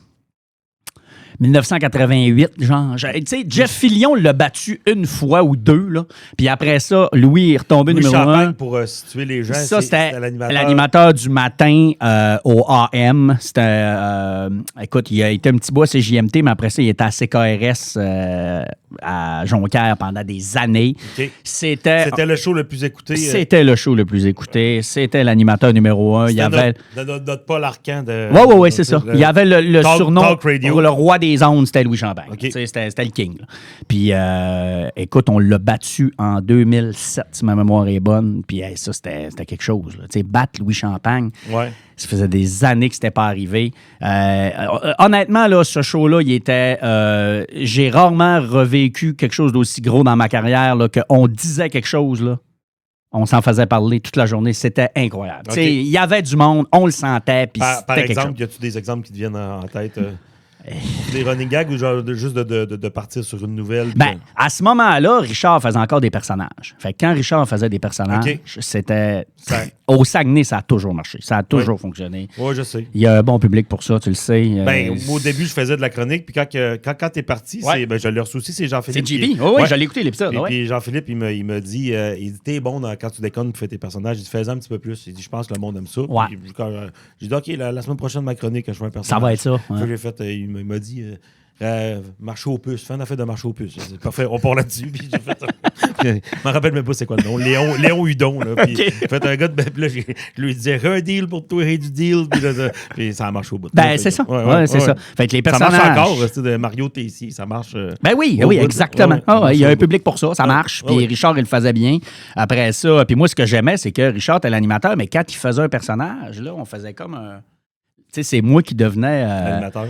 1988, genre. Tu sais, Jeff Fillion l'a battu une fois ou deux, là. Puis après ça, Louis est retombé Louis numéro Champagne, 1. pour situer les gens, Ça, c'était l'animateur. l'animateur du matin au AM. C'était, écoute, il a été un petit bout à CJMT, mais après ça, il était à CKRS à Jonquière pendant des années. OK. C'était le show le plus écouté. C'était le show le plus écouté. C'était l'animateur numéro 1. Il y avait... Notre Paul Arcand de... Oui, c'est ça. Il y avait le surnom Talk pour le roi des ondes, c'était Louis Champagne. Okay. C'était le king. Là. Puis, écoute, on l'a battu en 2007, si ma mémoire est bonne. Puis, ça, c'était quelque chose. Tu sais, battre Louis Champagne, ça faisait des années que c'était pas arrivé. Honnêtement, là, ce show-là, il était... j'ai rarement revécu quelque chose d'aussi gros dans ma carrière, là, qu'on disait quelque chose, là. On s'en faisait parler toute la journée. C'était incroyable. Okay. Il y avait du monde, on le sentait. Par exemple, y a-tu des exemples qui te viennent en tête? Des running gags ou genre juste de partir sur une nouvelle? Ben, à ce moment-là, Richard faisait encore des personnages. Fait que quand Richard faisait des personnages, c'était... Au Saguenay, ça a toujours marché. Ça a toujours fonctionné. Oui, je sais. Il y a un bon public pour ça, tu le sais. Ben, au début, je faisais de la chronique, puis quand t'es parti, je le reçu aussi, c'est Jean-Philippe. C'est JB? Oui, j'allais écouter l'épisode. Puis Jean-Philippe, il me dit, t'es bon quand tu déconnes, tu fais tes personnages, il dit, fais-en un petit peu plus. Il dit, je pense que le monde aime ça. Ouais. J'ai dit, OK, la semaine prochaine, ma chronique, je fais un personnage. Ça va être ça. Ouais. J'ai fait, il m'a dit... marché aux puces, fais une affaire de marché aux puces. C'est parfait, on part là-dessus. Puis j'ai fait ça. Je m'en rappelle même pas c'est quoi le nom. Léon Hudon. Là, puis fait un gars de. Puis là, je lui disais un deal pour toi, du deal. Puis ça a marché au bout. Ben, c'est ça. Ouais, c'est ça. Fait que les personnages. Ça marche encore, de Mario Tessier. Ça marche. Ben oui, exactement. Il y a un public pour ça, ça marche. Puis Richard, il le faisait bien. Après ça, puis moi, ce que j'aimais, c'est que Richard était l'animateur, mais quand il faisait un personnage, là, on faisait comme un. Tu sais, c'est moi qui devenais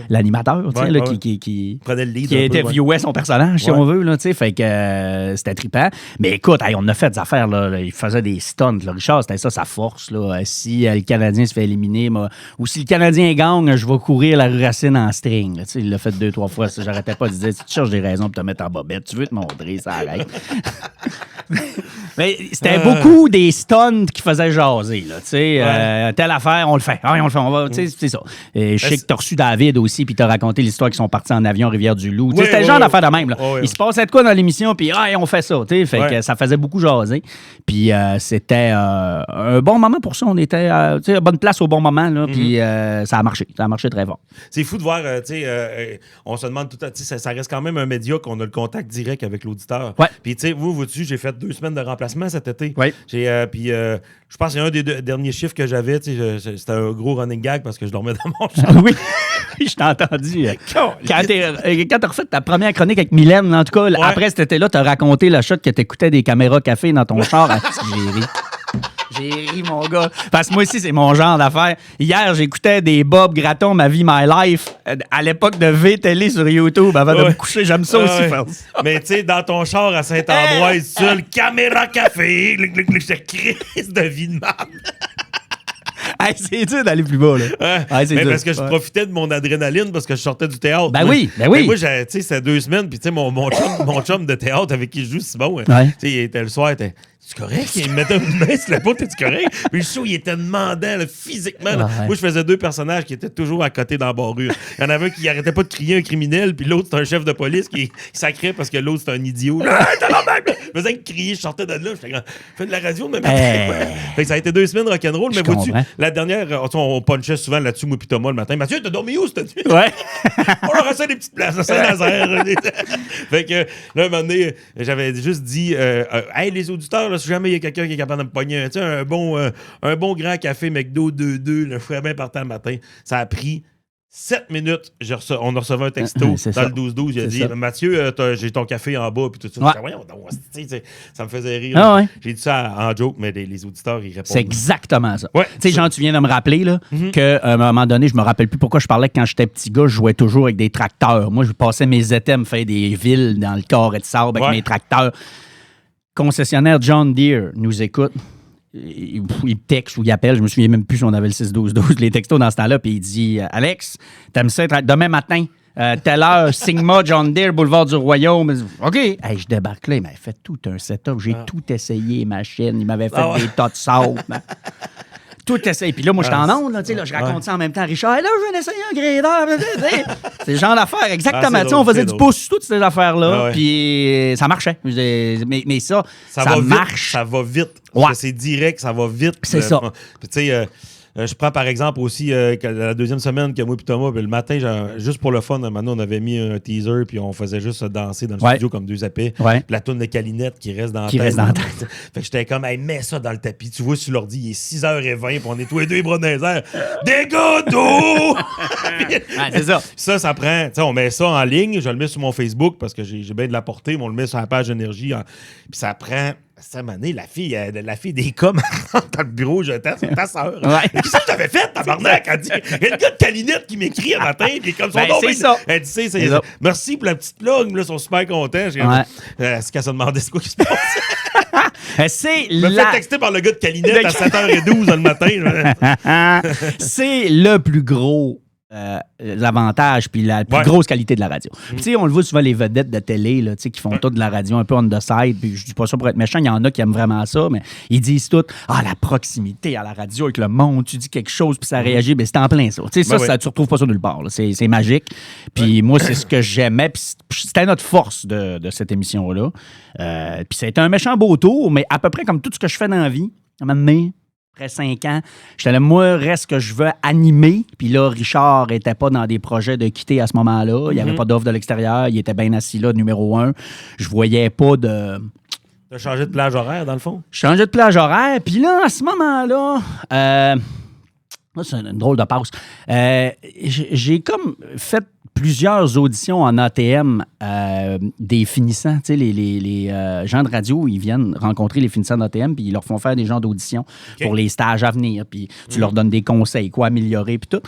l'animateur, qui prenait le lead, qui interviewait son personnage, si on veut, là, tu sais, fait que c'était trippant. Mais écoute, on a fait des affaires, là, il faisait des stunts, là. Richard, c'était ça sa force, là. Si le Canadien se fait éliminer, ou si le Canadien gagne, je vais courir la rue Racine en string, tu sais, il l'a fait 2-3 fois, ça, j'arrêtais pas de dire, tu cherches des raisons pour te mettre en bobette, tu veux te montrer, ça arrête. Mais c'était beaucoup des stunts qui faisaient jaser, là, tu sais, telle affaire, on le fait, on va, tu sais, c'est ça. Et je sais que t'as reçu David aussi, puis t'as raconté l'histoire qu'ils sont partis en avion Rivière-du-Loup. C'était le genre d'affaire de même, là. Il se passait de quoi dans l'émission, puis on fait ça, tu sais, fait que ça faisait beaucoup jaser. Puis c'était un bon moment pour ça, on était à bonne place au bon moment, là, puis ça a marché très fort. C'est fou de voir, tu sais, on se demande tout à l'heure, ça reste quand même un média qu'on a le contact direct avec l'auditeur. Puis tu sais, vois-tu, j'ai fait 2 semaines de remplacement cet été. Puis je pense que c'est un des derniers chiffres que j'avais, tu sais, c'était un gros running gag parce que je dormais dans mon char. Oui, je t'ai entendu. Quand t'as refait ta première chronique avec Mylène, en tout cas, après cet été-là, t'as raconté la shot que t'écoutais des caméras café dans ton char. J'ai ri, mon gars. Parce que moi aussi, c'est mon genre d'affaire. Hier, j'écoutais des Bob Gratton, Ma vie, My life, à l'époque de V-Télé sur YouTube, avant de me coucher. J'aime ça aussi faire ça. Mais tu sais, dans ton char à Saint-Ambroise, seul, caméra café, je crise de vie de merde. C'est dur d'aller plus bas, là. Parce que je profitais de mon adrénaline parce que je sortais du théâtre. Ben oui. Moi, tu sais, c'était 2 semaines, puis tu sais, mon chum de théâtre avec qui je joue, Simon, tu sais, il était le soir, il était... C'est correct? Il me mettait une main sur la peau, t'es-tu correct? Puis le show, il était demandant, là, physiquement. Là. Moi, je faisais 2 personnages qui étaient toujours à côté dans la barrure. Il y en avait un qui arrêtait pas de crier un criminel, puis l'autre, c'est un chef de police qui sacrait parce que l'autre, c'est un idiot. Je faisais crier, je sortais de là. Je fais de la radio, mais fait que ça a été 2 semaines rock'n'roll, mais vois-tu, la dernière, on punchait souvent là-dessus, moi, puis Thomas, le matin. Mathieu, t'as dormi où cette nuit? On leur a fait des petites places à Saint-Nazaire. Fait que là, un moment donné, j'avais juste dit, hey, les auditeurs, là, si jamais il y a quelqu'un qui est capable de me pogner un bon grand café McDo 2-2, je ferais bien partir le matin. Ça a pris 7 minutes. On a reçu un texto dans le 12-12. Il a dit Mathieu, j'ai ton café en bas. Puis tout ça. Ça me faisait rire. J'ai dit ça en joke, mais les auditeurs, ils répondent. C'est exactement ça. Tu sais, Jean, tu viens de me rappeler là, qu'à un moment donné, je me rappelle plus pourquoi je parlais que quand j'étais petit gars, je jouais toujours avec des tracteurs. Moi, je passais mes étés à me faire des villes dans le corps et de sable avec mes tracteurs. Concessionnaire John Deere nous écoute. Il texte ou il appelle, je me souviens même plus si on avait le 6-12-12, les textos dans ce temps-là, puis il dit « Alex, t'aimes ça demain matin, telle heure, Sigma, John Deere, Boulevard du Royaume. » OK. Hey, je débarque là, il m'avait fait tout un setup. J'ai tout essayé, ma chaîne. Il m'avait fait des tas de sable. Tout essaye. Puis là, moi, je suis en onde, là, tu sais, là, je raconte ça en même temps à Richard. Là, je viens d'essayer un grader. C'est le genre d'affaires, exactement. Tu sais, on faisait du pouce sur toutes ces affaires-là. Puis ça marchait. Mais ça marche. Ça va vite. Ouais. C'est direct, ça va vite. C'est ça. Puis tu sais, je prends par exemple aussi la deuxième semaine que moi et Thomas, le matin, juste pour le fun, maintenant on avait mis un teaser puis on faisait juste se danser dans le studio comme deux épées. Ouais. Puis la toune de Calinette qui reste dans la tête. Reste dans la tête. Fait que j'étais comme, hey, mets ça dans le tapis. Tu vois sur l'ordi, il est 6h20 puis on est tous les deux les bras dans les airs. Des gars d'eau! C'est ça. Ça prend, tu sais, on met ça en ligne, je le mets sur mon Facebook parce que j'ai bien de la portée, mais on le met sur la page énergie. Puis ça prend. Cette année, la fille des coms dans le bureau, je ta soeur. Ouais. Qu'est-ce que t'avais fait, tabarnak? Elle dit, il y a le gars de Calinette qui m'écrit un matin, puis comme son nom. C'est ça. Elle dit, c'est merci pour la petite plug, là, ils sont super contents. C'est qu'elle se demandait ce qui se passe. C'est me fait texter par le gars de Calinette à 7h12 le matin. C'est le plus gros l'avantage puis la plus grosse qualité de la radio. Puis tu sais, on le voit souvent les vedettes de télé là, qui font tout de la radio un peu on the side, puis je dis pas ça pour être méchant, il y en a qui aiment vraiment ça, mais ils disent tout la proximité à la radio avec le monde, tu dis quelque chose puis ça réagit, ben c'est en plein ça. Tu sais ça tu retrouves pas ça nulle part, c'est magique. Puis moi c'est ce que j'aimais, puis c'était notre force de cette émission là. Puis c'était un méchant beau tour, mais à peu près comme tout ce que je fais dans la vie, à un moment donné, après 5 ans, j'étais là, moi, reste que je veux animer. Puis là, Richard n'était pas dans des projets de quitter à ce moment-là. Il n'y avait pas d'offre de l'extérieur. Il était bien assis là, numéro 1. Je voyais pas de... Tu as changé de plage horaire, dans le fond? Je changeais de plage horaire. Puis là, à ce moment-là, c'est une drôle de passe. J'ai comme fait plusieurs auditions en ATM des finissants. Tu sais, les gens de radio, ils viennent rencontrer les finissants d'ATM puis ils leur font faire des genres d'auditions pour les stages à venir. Puis tu leur donnes des conseils, quoi améliorer, puis tout.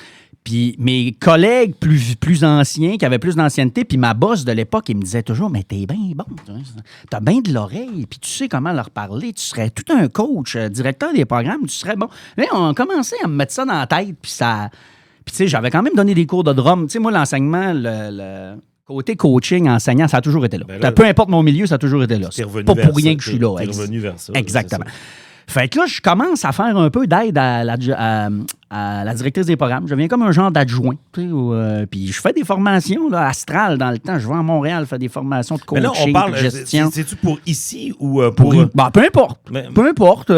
Puis mes collègues plus anciens, qui avaient plus d'ancienneté, puis ma boss de l'époque, il me disait toujours, mais t'es bien bon, t'as bien de l'oreille, puis tu sais comment leur parler, tu serais tout un coach, directeur des programmes, tu serais bon. Là, on a commencé à me mettre ça dans la tête, puis ça... Puis tu sais, j'avais quand même donné des cours de drum. Tu sais, moi, l'enseignement, le côté coaching, enseignant, ça a toujours été là. Ben là peu importe mon milieu, ça a toujours été là. C'est pas pour rien que je suis là. T'es revenu vers ça. Exactement. Fait que là, je commence à faire un peu d'aide à la directrice des programmes. Je deviens comme un genre d'adjoint. Puis je fais des formations là, astrales dans le temps. Je vais à Montréal faire des formations de coaching, mais là, on parle, de gestion. C'est-tu pour ici ou pour... peu importe. Peu importe.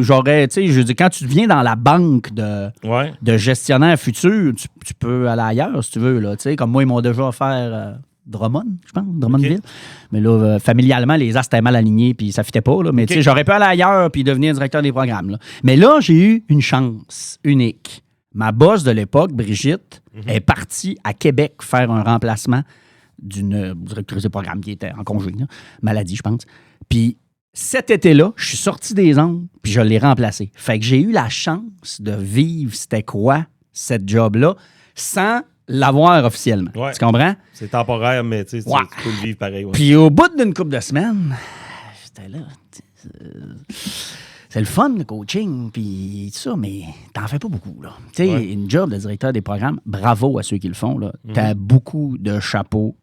J'aurais, tu sais, je dis, quand tu viens dans la banque de gestionnaires futurs, tu peux aller ailleurs si tu veux. Là, comme moi, ils m'ont déjà offert... Drummond, je pense, Drummondville. Mais là, familialement, les astres étaient mal alignés, puis ça fitait pas. Là. Mais tu sais, j'aurais pu aller ailleurs puis devenir directeur des programmes. Là. Mais là, j'ai eu une chance unique. Ma boss de l'époque, Brigitte, est partie à Québec faire un remplacement d'une directrice des programmes qui était en congé, là. Maladie, je pense. Puis cet été-là, je suis sorti des ondes, puis je l'ai remplacé. Fait que j'ai eu la chance de vivre c'était quoi, cette job-là, sans l'avoir officiellement. Ouais. Tu comprends? C'est temporaire, mais tu peux le vivre pareil. Ouais. Puis au bout d'une couple de semaines, j'étais là. C'est le fun, le coaching, puis tout ça, mais t'en fais pas beaucoup. Là. Tu sais, une job de directeur des programmes, bravo à ceux qui le font. Là. T'as beaucoup de chapeaux.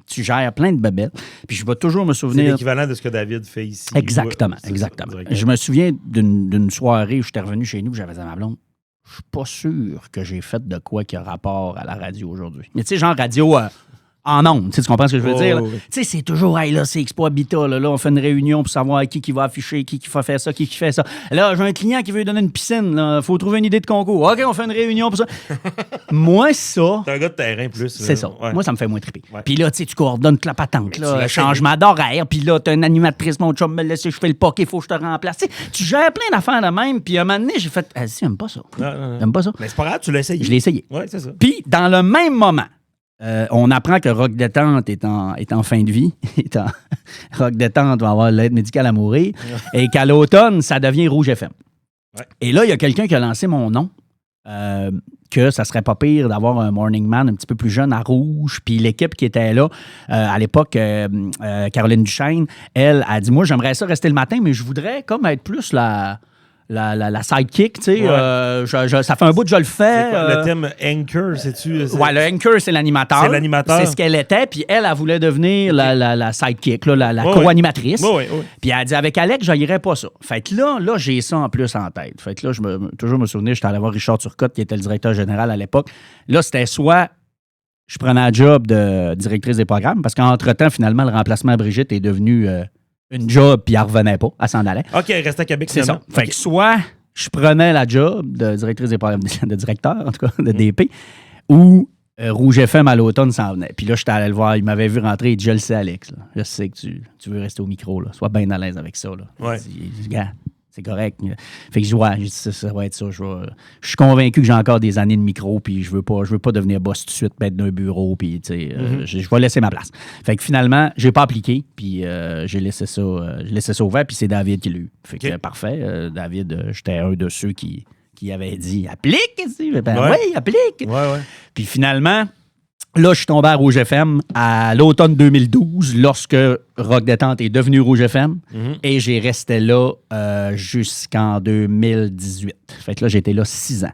Tu gères plein de babelles. Puis je vais toujours me souvenir... C'est l'équivalent de ce que David fait ici. Exactement, exactement. Je me souviens d'une soirée où j'étais revenu chez nous, j'avais dit à ma blonde, je suis pas sûr que j'ai fait de quoi qui a rapport à la radio aujourd'hui. Mais tu sais, genre radio en ondes, tu comprends ce que je veux dire? Tu sais, c'est toujours, hey, là, c'est Expo Habitat, là, on fait une réunion pour savoir qui va afficher, qui va faire ça, qui fait ça. Là, j'ai un client qui veut donner une piscine, là, faut trouver une idée de concours. OK, on fait une réunion pour ça. Moi, ça... T'es un gars de terrain plus. C'est ça. Ouais. Moi, ça me fait moins triper. Ouais. Puis là, tu sais, tu coordonnes toute la patente, là, changement d'horaire, puis là, t'as une animatrice, mon chum me laisse, je fais le poké, il faut que je te remplace. T'sais, tu gères plein d'affaires de même, puis à un moment donné, j'ai fait, j'aime pas ça. J'aime pas ça. Mais c'est pas grave, tu l'as essayé. Je l'ai essayé. Oui, c'est ça. Puis, dans le même moment, on apprend que Rock Détente est en fin de vie. Rock Détente va avoir l'aide médicale à mourir. Et qu'à l'automne, ça devient Rouge FM. Ouais. Et là, il y a quelqu'un qui a lancé mon nom. Que ça serait pas pire d'avoir un morning man un petit peu plus jeune à Rouge. Puis l'équipe qui était là, à l'époque, Caroline Duchesne, elle a dit, moi, j'aimerais ça rester le matin, mais je voudrais comme être plus la la sidekick, tu sais. Ouais. Ça fait un bout que je le fais. C'est quoi, le thème Anchor, c'est-tu? Ouais, le anchor, c'est l'animateur. C'est l'animateur. C'est ce qu'elle était. Puis elle voulait devenir la sidekick, là, la co-animatrice. Oui. Puis elle dit, avec Alex, je n'irais pas ça. Fait que là, j'ai ça en plus en tête. Fait que là, toujours me souvenir, j'étais allé voir Richard Turcotte, qui était le directeur général à l'époque. Là, c'était soit je prenais un job de directrice des programmes, parce qu'entre-temps, finalement, le remplacement à Brigitte est devenu une job, puis elle revenait pas. Elle s'en allait. OK, elle restait à Québec. C'est ça. Fait que soit je prenais la job de directrice des programmes, de directeur, en tout cas, de DP, ou Rouge FM à l'automne s'en venait. Puis là, j'étais allé le voir. Il m'avait vu rentrer. Il dit, je le sais, Alex. Là. Je sais que tu veux rester au micro. Là. Sois bien à l'aise avec ça. Là. Ouais. Il dit, gars, c'est correct. Fait que je dis, ouais, ça va être ça. Je suis convaincu que j'ai encore des années de micro, puis je veux pas devenir boss tout de suite, mettre d'un bureau, puis tu sais, je vais laisser ma place. Fait que finalement, j'ai pas appliqué, puis j'ai laissé ça ouvert, puis c'est David qui l'a eu. Fait que parfait. David, j'étais un de ceux qui avait dit, applique ici. Ben, oui, applique. Ouais. Puis finalement, là, je suis tombé à Rouge FM à l'automne 2012, lorsque Rock Détente est devenu Rouge FM. Et j'ai resté là jusqu'en 2018. Fait que là, j'étais là 6 ans.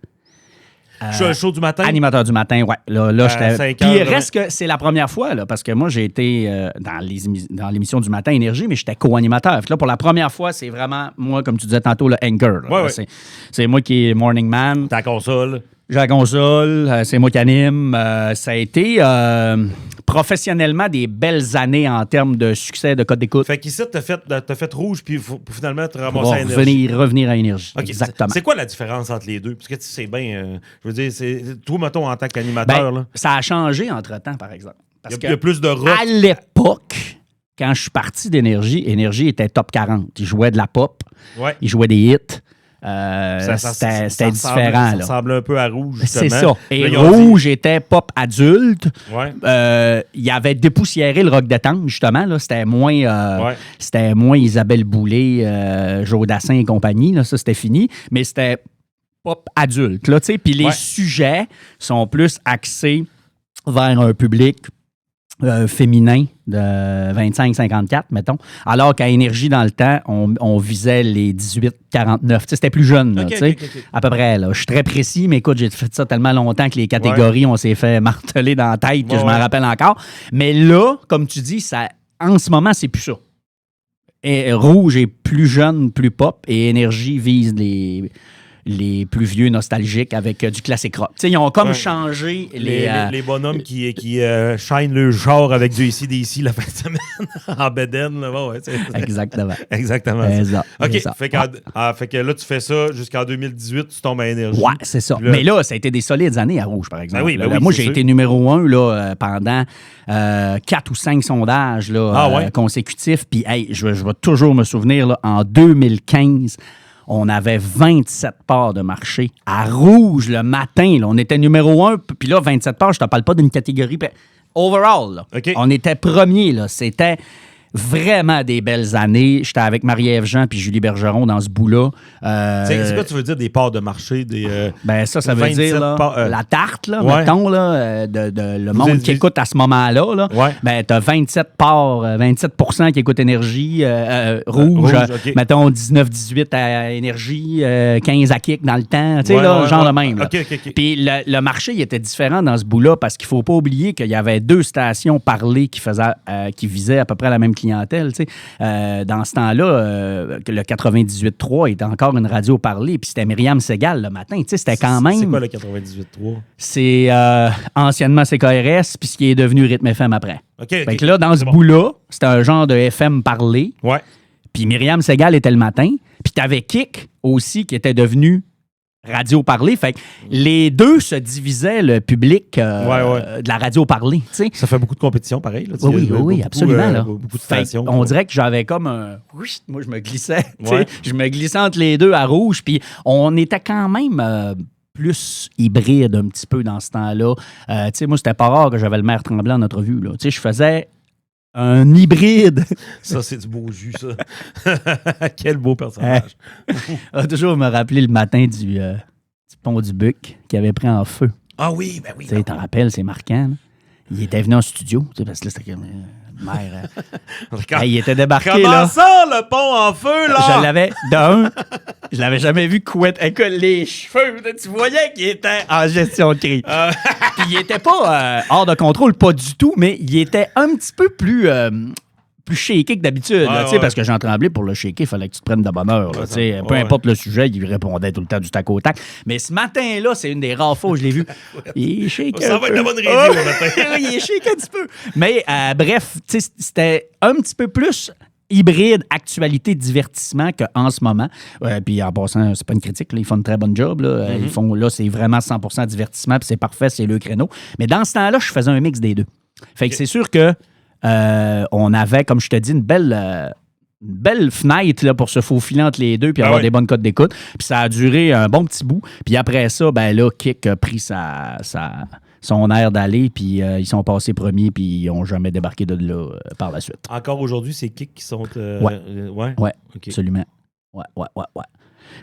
Show du matin? Animateur du matin, ouais. Là, j'étais. Puis heures, reste que c'est la première fois, là, parce que moi, j'ai été dans l'émission du matin Énergie, mais j'étais co-animateur. Fait que là, pour la première fois, c'est vraiment, moi, comme tu disais tantôt, le anchor. Là. Ouais. C'est moi qui est morning man. Ta console. J'ai la console, c'est moi qui anime. Ça a été professionnellement des belles années en termes de succès, de code d'écoute. Fait qu'ici, t'as fait rouge, puis pour finalement te ramasser à énergie. Revenir à énergie. Okay. Exactement. C'est quoi la différence entre les deux? Parce que tu sais bien, je veux dire, toi, mettons, en tant qu'animateur, là. Ça a changé entre-temps, par exemple. Parce Il y a plus de rock. À l'époque, quand je suis parti d'Énergie, Énergie était top 40. Ils jouaient de la pop, ils jouaient des hits. C'était différent. Ça ressemble un peu à Rouge, justement. C'est ça. Et là, Rouge était pop adulte. Ouais. Il avait dépoussiéré le rock détente, justement. Là. C'était moins Isabelle Boulay, Joe Dassin et compagnie. Là. Ça, c'était fini. Mais c'était pop adulte. Là, puis les sujets sont plus axés vers un public féminin de 25-54, mettons. Alors qu'à Énergie, dans le temps, on visait les 18-49. C'était plus jeune, là, à peu près. Là. Je suis très précis, mais écoute, j'ai fait ça tellement longtemps que les catégories, on s'est fait marteler dans la tête que je m'en rappelle encore. Mais là, comme tu dis, en ce moment, c'est plus ça. Et Rouge est plus jeune, plus pop, et Énergie vise les plus vieux nostalgiques avec du classique rock. T'sais, ils ont comme changé les bonhommes qui shinent le genre avec du AC/DC la fin de semaine en bedaine. Là, Exactement. Exactement. OK. Fait que là, tu fais ça jusqu'en 2018, tu tombes à Énergie. Ouais, c'est ça. Mais là, ça a été des solides années à Rouge, par exemple. Ben oui, moi, j'ai été numéro 1 là, pendant 4 ou 5 sondages là, consécutifs. Puis, je vais toujours me souvenir, là, en 2015, on avait 27 parts de marché. À Rouge, le matin, là, on était numéro 1. Puis là, 27 parts, je te parle pas d'une catégorie. Overall, là, on était premier. Là, c'était vraiment des belles années. J'étais avec Marie-Ève Jean puis Julie Bergeron dans ce bout-là. C'est quoi tu veux dire des parts de marché? Ça veut dire là, la tarte, là, mettons, là, de le monde qui écoute à ce moment-là. Là, tu as 27 parts, 27% qui écoutent Énergie, Rouge, mettons 19-18 à Énergie, 15 à Kick dans le temps, tu sais, genre le même. Puis le marché, il était différent dans ce bout-là parce qu'il ne faut pas oublier qu'il y avait 2 stations parlées qui visaient à peu près la même clientèle. Dans ce temps-là, le 98.3 était encore une radio parlée, puis c'était Myriam Segal le matin. C'était quand même... C'est quoi le 98.3? C'est anciennement CKRS, puis ce qui est devenu Rythme FM après. Fait que là, dans ce bout-là, c'était un genre de FM parlé. Ouais. Puis Myriam Segal était le matin. Puis t'avais Kick aussi, qui était devenu radio parlée. Fait que les deux se divisaient le public de la radio parlée. T'sais. Ça fait beaucoup de compétition, pareil. Là, oui, absolument. Là. Beaucoup de stations. On dirait que j'avais comme un... Moi, je me glissais. Je me glissais entre les deux à Rouge. Puis on était quand même... plus hybride un petit peu dans ce temps-là. Moi, c'était pas rare que j'avais le maire Tremblant en entrevue. Je faisais un hybride. Ça, c'est du beau jus, ça. Quel beau personnage. On va toujours me rappeler le matin du pont du Buc qui avait pris en feu. Ah oui, ben oui. Tu t'en rappelles, c'est marquant. Là. Il était venu en studio, parce que là, c'était comme... mère. Hey, il était débarqué, Comment là. ça, le pont en feu, là? Je l'avais, je l'avais jamais vu couette avec les cheveux. Tu voyais qu'il était en gestion de crise. Puis il était pas hors de contrôle, pas du tout, mais il était un petit peu plus shaké que d'habitude. Là, parce que Jean Tremblay, pour le shaker, il fallait que tu te prennes de bonne heure. Là, peu importe le sujet, il répondait tout le temps du tac au tac. Mais ce matin-là, c'est une des rares fois où je l'ai vu. Il est shaké. Ça va être la bonne radio le matin. Il est shaké un petit peu. Mais bref, c'était un petit peu plus hybride, actualité, divertissement qu'en ce moment. Puis en passant, c'est pas une critique, là, ils font une très bonne job. Là. Ils font, là, c'est vraiment 100% divertissement, puis c'est parfait, c'est le créneau. Mais dans ce temps-là, je faisais un mix des deux. Fait que c'est sûr que on avait, comme je te dis, une belle fenêtre là, pour se faufiler entre les deux puis avoir des bonnes cotes d'écoute. Puis ça a duré un bon petit bout. Puis après ça, ben là, Kik a pris son air d'aller, puis ils sont passés premiers, puis ils n'ont jamais débarqué de là par la suite. Encore aujourd'hui, c'est Kik qui sont... Ouais, okay. Absolument. Ouais.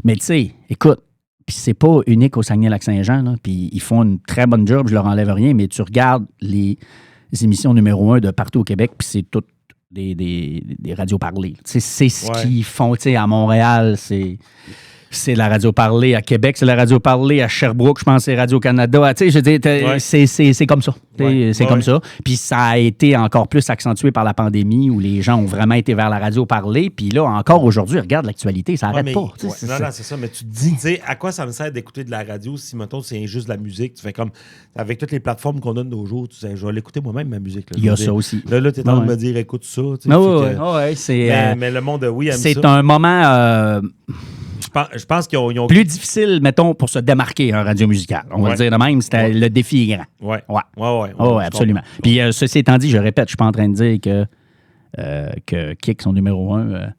Mais tu sais, écoute, puis c'est pas unique au Saguenay-Lac-Saint-Jean, là, puis ils font une très bonne job, je leur enlève rien, mais tu regardes les émissions numéro 1 de partout au Québec, puis c'est toutes des radios parlées. C'est ce qu'ils font, tu sais, à Montréal, c'est la radio parlée, à Québec, c'est la radio parlée, à Sherbrooke, je pense c'est Radio-Canada. Tu sais, je veux dire, c'est comme ça. C'est comme ça. Puis ça a été encore plus accentué par la pandémie où les gens ont vraiment été vers la radio parlée. Puis là, encore aujourd'hui, regarde l'actualité, ça n'arrête pas. Non, c'est ça. Mais tu te dis, tu sais, à quoi ça me sert d'écouter de la radio si, mettons, c'est juste de la musique? Tu fais comme, avec toutes les plateformes qu'on a de nos jours, tu sais, je vais l'écouter moi-même, ma musique. Là, il y a ça aussi. Là, tu es en train de me dire, écoute ça. Mais le monde, oui, aime ça. C'est un moment... Je pense qu'ils ont... Plus difficile, mettons, pour se démarquer un radio musical. On va le dire de même, c'était le défi est grand. Oui, absolument. Puis, ceci étant dit, je répète, je ne suis pas en train de dire que Kik sont numéro 1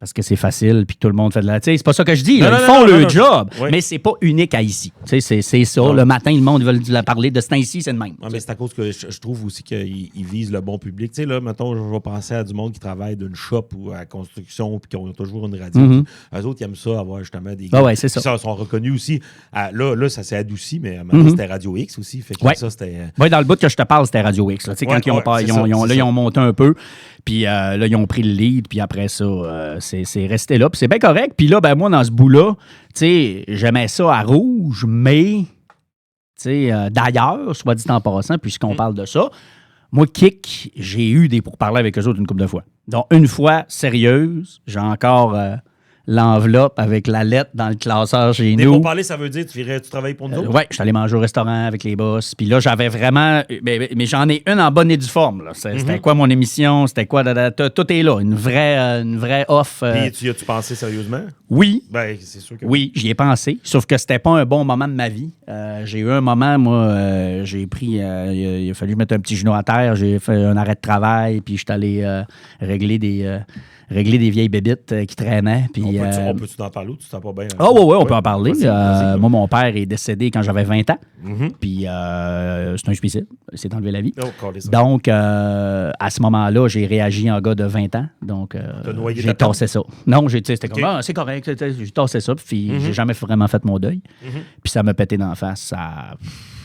parce que c'est facile, puis tout le monde fait de la... Tu sais, c'est pas ça que je dis. Ils font le job, mais c'est pas unique à ici. Tu sais, c'est ça. Le matin, le monde veut la parler. De ce temps-ci, c'est le même. Mais c'est à cause que je trouve aussi qu'ils visent le bon public. Tu sais, là, mettons, je vais penser à du monde qui travaille d'une shop ou à la construction puis qui ont toujours une radio. Eux autres, ils aiment ça, avoir justement des gars. C'est ça. Ils sont reconnus aussi. Là, ça s'est adouci, mais à un moment donné, c'était Radio X aussi. Fait que ça, c'était... Oui, dans le bout que je te parle, c'était Radio X. Là. Tu sais, quand ils ont monté un peu, puis là, ils ont pris le lead, puis après ça, c'est resté là. Puis c'est bien correct. Puis là, ben moi, dans ce bout-là, tu sais, j'aimais ça à Rouge, mais, tu sais, d'ailleurs, soit dit en passant, puisqu'on parle de ça, moi, Kik, j'ai eu des pourparlers avec eux autres une couple de fois. Donc, une fois sérieuse, j'ai encore l'enveloppe avec la lettre dans le classeur chez nous. Pour parler, ça veut dire tu travailles pour nous autres? Oui, je suis allé manger au restaurant avec les boss. Puis là, j'avais vraiment... Mais j'en ai une en bonne et due forme. Là. C'était quoi mon émission? C'était quoi? Tout est là. Une vraie off. Puis tu y as-tu pensé sérieusement? Oui. Ben, c'est sûr que oui, j'y ai pensé. Sauf que c'était pas un bon moment de ma vie. J'ai eu un moment, moi, j'ai pris... il a fallu mettre un petit genou à terre. J'ai fait un arrêt de travail. Puis je suis allé régler des vieilles bébites qui traînaient. Puis, on peut-tu t'en parler ou tu t'en pas bien? Oui, on peut en parler. Moi, mon père est décédé quand j'avais 20 ans. Puis c'est un suicide. Il s'est enlevé la vie. Donc, à ce moment-là, j'ai réagi en gars de 20 ans. Donc, j'ai tassé ça. Non, c'était comme, c'est correct. J'ai tassé ça. Puis j'ai jamais vraiment fait mon deuil. Puis ça m'a pété d'en face à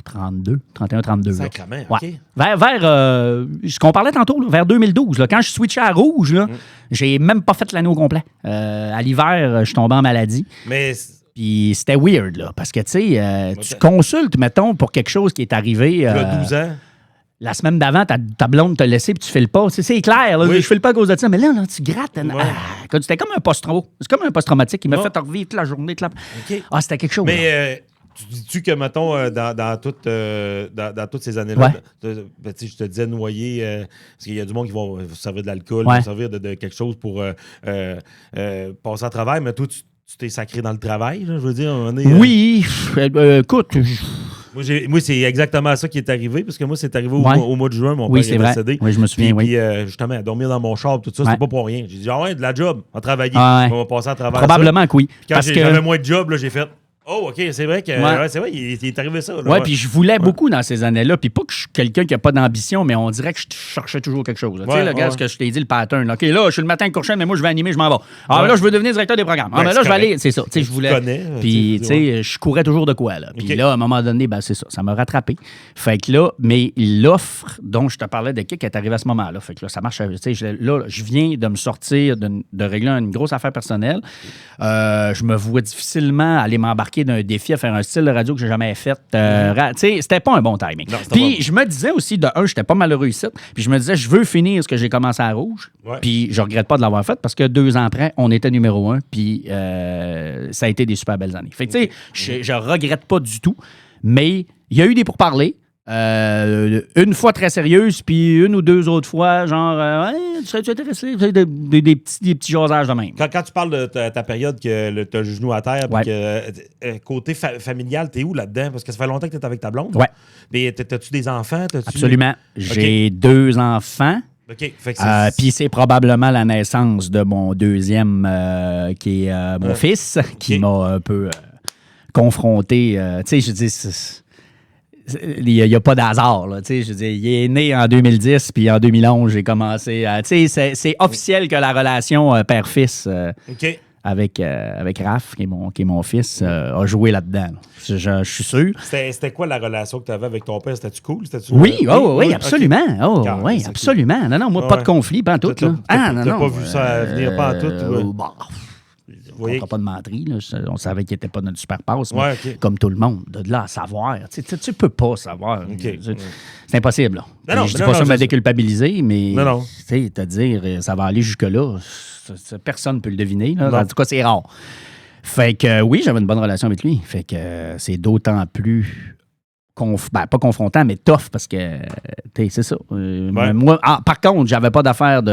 31, 32. Sacrement, OK. Vers ce qu'on parlait tantôt, là, vers 2012, là, quand je switchais à Rouge, là, j'ai même pas fait l'année au complet. À l'hiver, je suis tombé en maladie. Puis c'était weird, là, parce que, tu sais, tu consultes, mettons, pour quelque chose qui est arrivé... Il y a 12 ans. La semaine d'avant, ta blonde t'a laissé puis tu fais le pas. C'est clair, là, je fais le pas à cause de ça. Mais là, tu grattes. C'était comme un post-trau. C'est comme un post-traumatique. Il m'a fait revivre toute la journée. C'était quelque chose. Mais... Tu dis-tu que, mettons, dans toutes ces années-là, je te disais noyer, parce qu'il y a du monde qui va se servir de l'alcool, va se servir de quelque chose pour passer à travers, mais toi, tu t'es sacré dans le travail, là, je veux dire. Oui, écoute... Moi, c'est exactement ça qui est arrivé, parce que moi, c'est arrivé au mois de juin, mon père est décédé. Oui, je me souviens, Puis, justement, à dormir dans mon char, tout ça, c'était pas pour rien. J'ai dit, de la job, on va travailler, on va passer à travers. Probablement que oui. Puis quand j'avais moins de job, là, j'ai fait... Oh, OK, c'est vrai que c'est vrai, il est arrivé ça. Oui, puis je voulais beaucoup dans ces années-là. Puis pas que je suis quelqu'un qui n'a pas d'ambition, mais on dirait que je cherchais toujours quelque chose. Tu sais, le gars, ce que je t'ai dit, le pattern. OK, là, je suis le matin avec Courchaine, mais moi, je vais animer, je m'en vais. Ah, là, je veux devenir directeur des programmes. Ah, mais là, je vais aller. C'est ça. Tu sais, je voulais. Puis, tu sais, je courais toujours de quoi, là. Puis là, à un moment donné, ben, c'est ça. Ça m'a rattrapé. Fait que là, mais l'offre dont je te parlais de Kik est arrivée à ce moment-là. Fait que là, ça marche. Tu sais, là, je viens de me sortir, de régler une grosse affaire personnelle. Je me vois difficilement aller m'embarquer d'un défi à faire un style de radio que j'ai jamais fait. Tu sais, c'était pas un bon timing. Puis je me disais aussi, de un, j'étais pas malheureux ici. Puis je me disais, je veux finir ce que j'ai commencé à Rouge. Ouais. Puis je regrette pas de l'avoir fait parce que 2 ans après, on était numéro 1. Puis ça a été des super belles années. Fait que tu sais, je regrette pas du tout. Mais il y a eu des pourparlers. Une fois très sérieuse, puis une ou 2 autres fois, genre, tu serais-tu intéressé? Des petits jasages de même. Quand tu parles de ta période que tu as le genou à terre, puis que côté familial, t'es où là-dedans? Parce que ça fait longtemps que tu es avec ta blonde. Ouais. Mais t'as-tu des enfants? Absolument. J'ai 2 enfants. OK. Puis c'est probablement la naissance de mon deuxième, qui est mon fils, qui m'a un peu confronté. Tu sais, je dis... Il n'y a pas d'hasard. Là, je dis, il est né en 2010, puis en 2011, j'ai commencé à... C'est officiel que la relation père-fils avec Raph, qui est mon fils, a joué là-dedans. Là. Je suis sûr. C'était quoi la relation que tu avais avec ton père? C'était-tu cool? Oui, absolument. Okay. Oui, absolument. Cool. Non, moi, pas de conflit, pas en tout. T'as pas vu ça venir, pas en tout? On ne pas de menterie. Là. On savait qu'il n'était pas notre super passe, mais comme tout le monde, de là à savoir. Tu ne peux pas savoir. C'est impossible. Là. Je ne dis pas ça me déculpabiliser, mais te dire ça va aller jusque-là, personne ne peut le deviner. Là. En tout cas, c'est rare. Fait que oui, j'avais une bonne relation avec lui. Fait que c'est d'autant plus... pas confrontant, mais tough, parce que c'est ça. Moi, par contre, j'avais pas d'affaire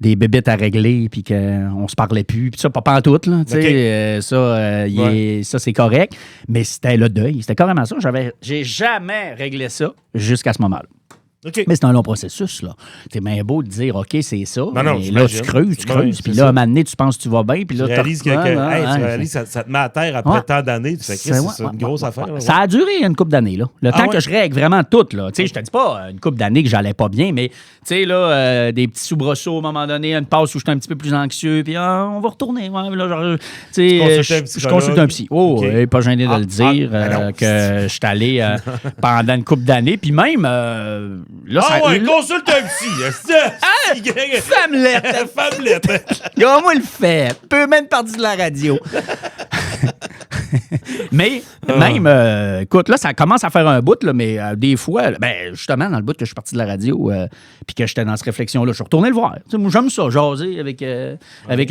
des bébites à régler, puis qu'on se parlait plus, puis ça, pas en tout, là, ça, c'est correct, mais c'était le deuil, c'était carrément ça. J'ai jamais réglé ça jusqu'à ce moment-là. Okay. Mais c'est un long processus, là. C'est bien beau de dire, OK, c'est ça, mais là, tu creuses, puis là, à un moment donné, tu penses que tu vas bien, puis là, tu réalises que ça te met à terre après tant d'années, tu fais que c'est une grosse affaire. Ça a duré une couple d'années, là. Le temps que je règle vraiment tout, là. Tu sais, je te dis pas une couple d'années que j'allais pas bien, mais, tu sais, là, des petits soubresauts, à un moment donné, une passe où j'étais un petit peu plus anxieux, puis on va retourner, tu sais, je consulte un psy. Oh, pas gêné de le dire, que je suis allé pendant une couple d'années, puis même... consulte un psy. Femmelette. Comment le fait? Peut même partir de la radio. Mais même, écoute, là, ça commence à faire un bout, là, mais des fois, justement, dans le bout que je suis parti de la radio, puis que j'étais dans cette réflexion-là, je suis retourné le voir. Moi, j'aime ça, jaser avec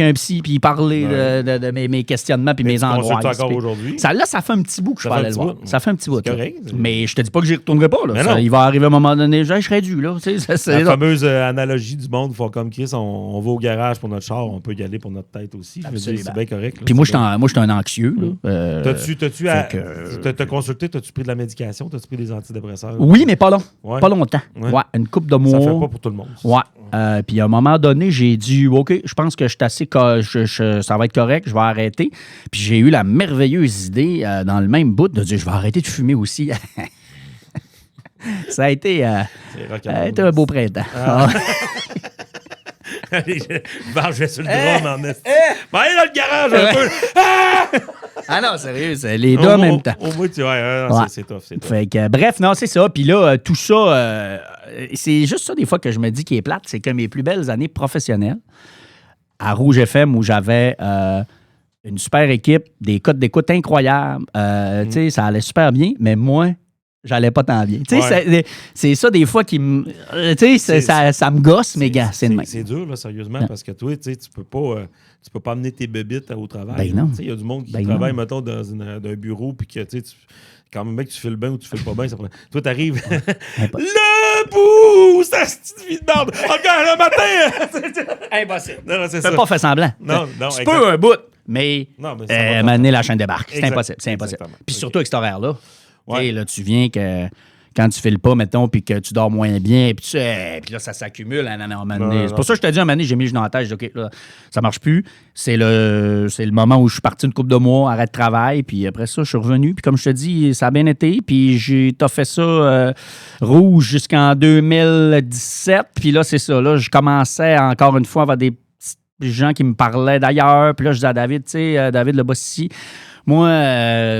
un psy, puis parler de mes questionnements, puis mes angoisses. Encore aujourd'hui? Ça fait un petit bout que je suis pas allé le voir. Ça fait un petit bout. Correct. Mais je te dis pas que j'y retournerai pas. Là. Il va arriver un moment donné, je serais dû. Là. La fameuse analogie du monde, faut comme Chris, on va au garage pour notre char, on peut y aller pour notre tête aussi. C'est bien correct. Puis moi, je suis un anxieux. T'as consulté, t'as-tu pris de la médication, t'as-tu pris des antidépresseurs? Oui, mais pas long. Pas longtemps. Ouais, une couple de mois. Ça fait pas pour tout le monde. Ouais. Puis à un moment donné, j'ai dit, OK, je pense que je suis assez... ça va être correct, je vais arrêter. Puis j'ai eu la merveilleuse idée, dans le même bout, de dire, je vais arrêter de fumer aussi. Ça a été un beau printemps. Je vais sur le drum en est. Allez dans le garage un peu. Non, sérieux, c'est les deux en même temps. Au moins, c'est tough. Fait que, bref, non, c'est ça. Puis là, tout ça, c'est juste ça des fois que je me dis qui est plate, c'est que mes plus belles années professionnelles, à Rouge FM, où j'avais une super équipe, des codes d'écoute incroyables, tu sais, ça allait super bien, mais moi, j'allais pas tant bien. Tu sais, c'est ça des fois qui me... Tu sais, ça me gosse, mes gars, c'est le même. C'est dur, là, sérieusement, parce que toi, tu sais, tu peux pas amener tes bébites au travail. Ben non. Il y a du monde qui travaille, mettons, dans un bureau, puis que, tu sais, quand même, mec, tu files bien ou tu files pas bien, ça prend... Toi, t'arrives... Le bout! C'est cette petite vie de merde! Encore le matin! Impossible. Non, c'est tu ça. peux pas faire semblant. Non, tu peux un bout, mais m'amener la chaîne débarque. C'est impossible. C'est impossible. Puis surtout avec cet horaire-là. Là, tu viens que quand tu files pas, mettons, puis que tu dors moins bien, puis là, ça s'accumule à un moment donné. C'est pour ça que je te dis, à un moment donné, j'ai mis le genou dans la tête, je dis, OK, là, ça marche plus. C'est le moment où je suis parti une couple de mois, arrêt de travail, puis après ça, je suis revenu, puis comme je te dis, ça a bien été, puis t'as fait ça rouge jusqu'en 2017, puis là, c'est ça, là, je commençais encore une fois à avoir des gens qui me parlaient d'ailleurs, puis là, je disais à David, tu sais, David le boss ici, moi,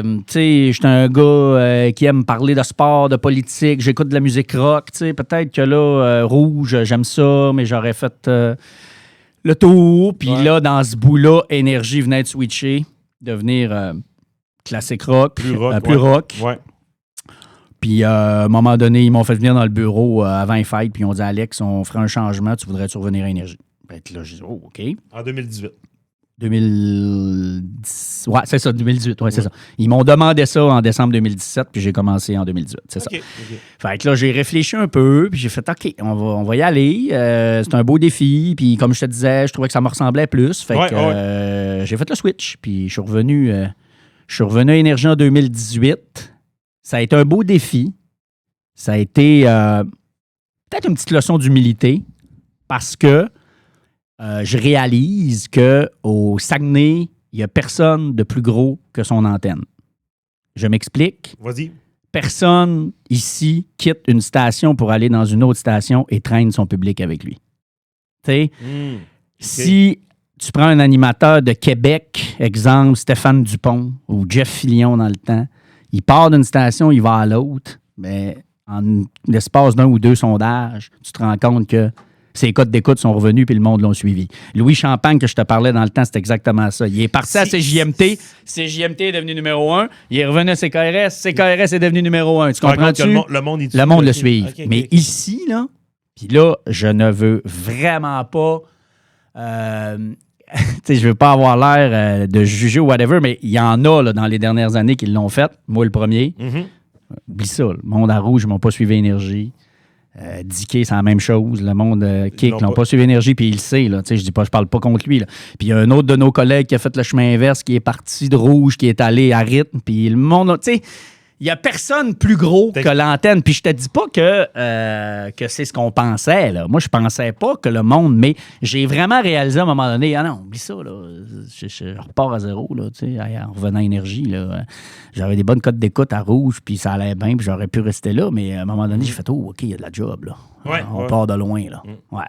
tu sais, j'étais un gars qui aime parler de sport, de politique, j'écoute de la musique rock, tu sais, peut-être que là, rouge, j'aime ça, mais j'aurais fait le tour, puis là, dans ce bout-là, Énergie venait de switcher, devenir classique rock, plus rock. Ouais. Puis à un moment donné, ils m'ont fait venir dans le bureau avant les fêtes, puis ils ont dit, Alex, on ferait un changement, tu voudrais-tu revenir à Énergie? Fait que là, j'ai dit, oh, OK. En 2018. 2010. Ouais, c'est ça, 2018. Ouais, c'est ça. Ils m'ont demandé ça en décembre 2017, puis j'ai commencé en 2018. C'est ça. Fait que là, j'ai réfléchi un peu, puis j'ai fait, OK, on va y aller. C'est un beau défi. Puis comme je te disais, je trouvais que ça me ressemblait plus. Fait que j'ai fait le switch. Puis je suis revenu à Énergie en 2018. Ça a été un beau défi. Ça a été peut-être une petite leçon d'humilité parce que je réalise qu'au Saguenay, il n'y a personne de plus gros que son antenne. Je m'explique. Vas-y. Personne ici quitte une station pour aller dans une autre station et traîne son public avec lui. Tu sais, si tu prends un animateur de Québec, exemple Stéphane Dupont ou Jeff Fillion dans le temps, il part d'une station, il va à l'autre, mais en l'espace d'un ou deux sondages, tu te rends compte que ses codes d'écoute sont revenus puis le monde l'ont suivi. Louis Champagne, que je te parlais dans le temps, c'est exactement ça. Il est parti à CJMT. CJMT est devenu numéro 1. Il est revenu à CKRS. CKRS est devenu numéro 1. Tu comprends-tu? Le monde le suit. Okay, mais ici, là, puis là, je ne veux vraiment pas... je veux pas avoir l'air de juger ou whatever, mais il y en a là, dans les dernières années qui l'ont fait. Moi, le premier. Oublie ça. Le monde à rouge, ils m'ont pas suivi Énergie. Dicky, c'est la même chose. Le monde Kick n'ont pas suivi Énergie, puis il le sait. Là. Je parle pas contre lui. Là. Puis il y a un autre de nos collègues qui a fait le chemin inverse, qui est parti de rouge, qui est allé à rythme. Puis le monde, tu sais, il n'y a personne plus gros que l'antenne. Puis je te dis pas que c'est ce qu'on pensait. Là. Moi, je pensais pas que le monde... Mais j'ai vraiment réalisé à un moment donné, ah non, oublie ça, là. Je repars à zéro, là, en revenant à Énergie. Là. J'avais des bonnes cotes d'écoute à rouge, puis ça allait bien, puis j'aurais pu rester là. Mais à un moment donné, j'ai fait, oh, OK, il y a de la job, là. On part de loin, là. Ouais.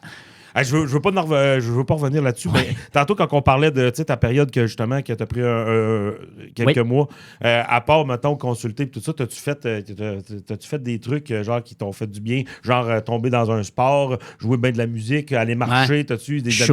Hey, je veux pas revenir là-dessus, mais tantôt, quand on parlait de ta période que tu as pris quelques mois, à part, mettons, consulter et tout ça, t'as-tu fait des trucs genre qui t'ont fait du bien, genre tomber dans un sport, jouer bien de la musique, aller marcher, t'as-tu des je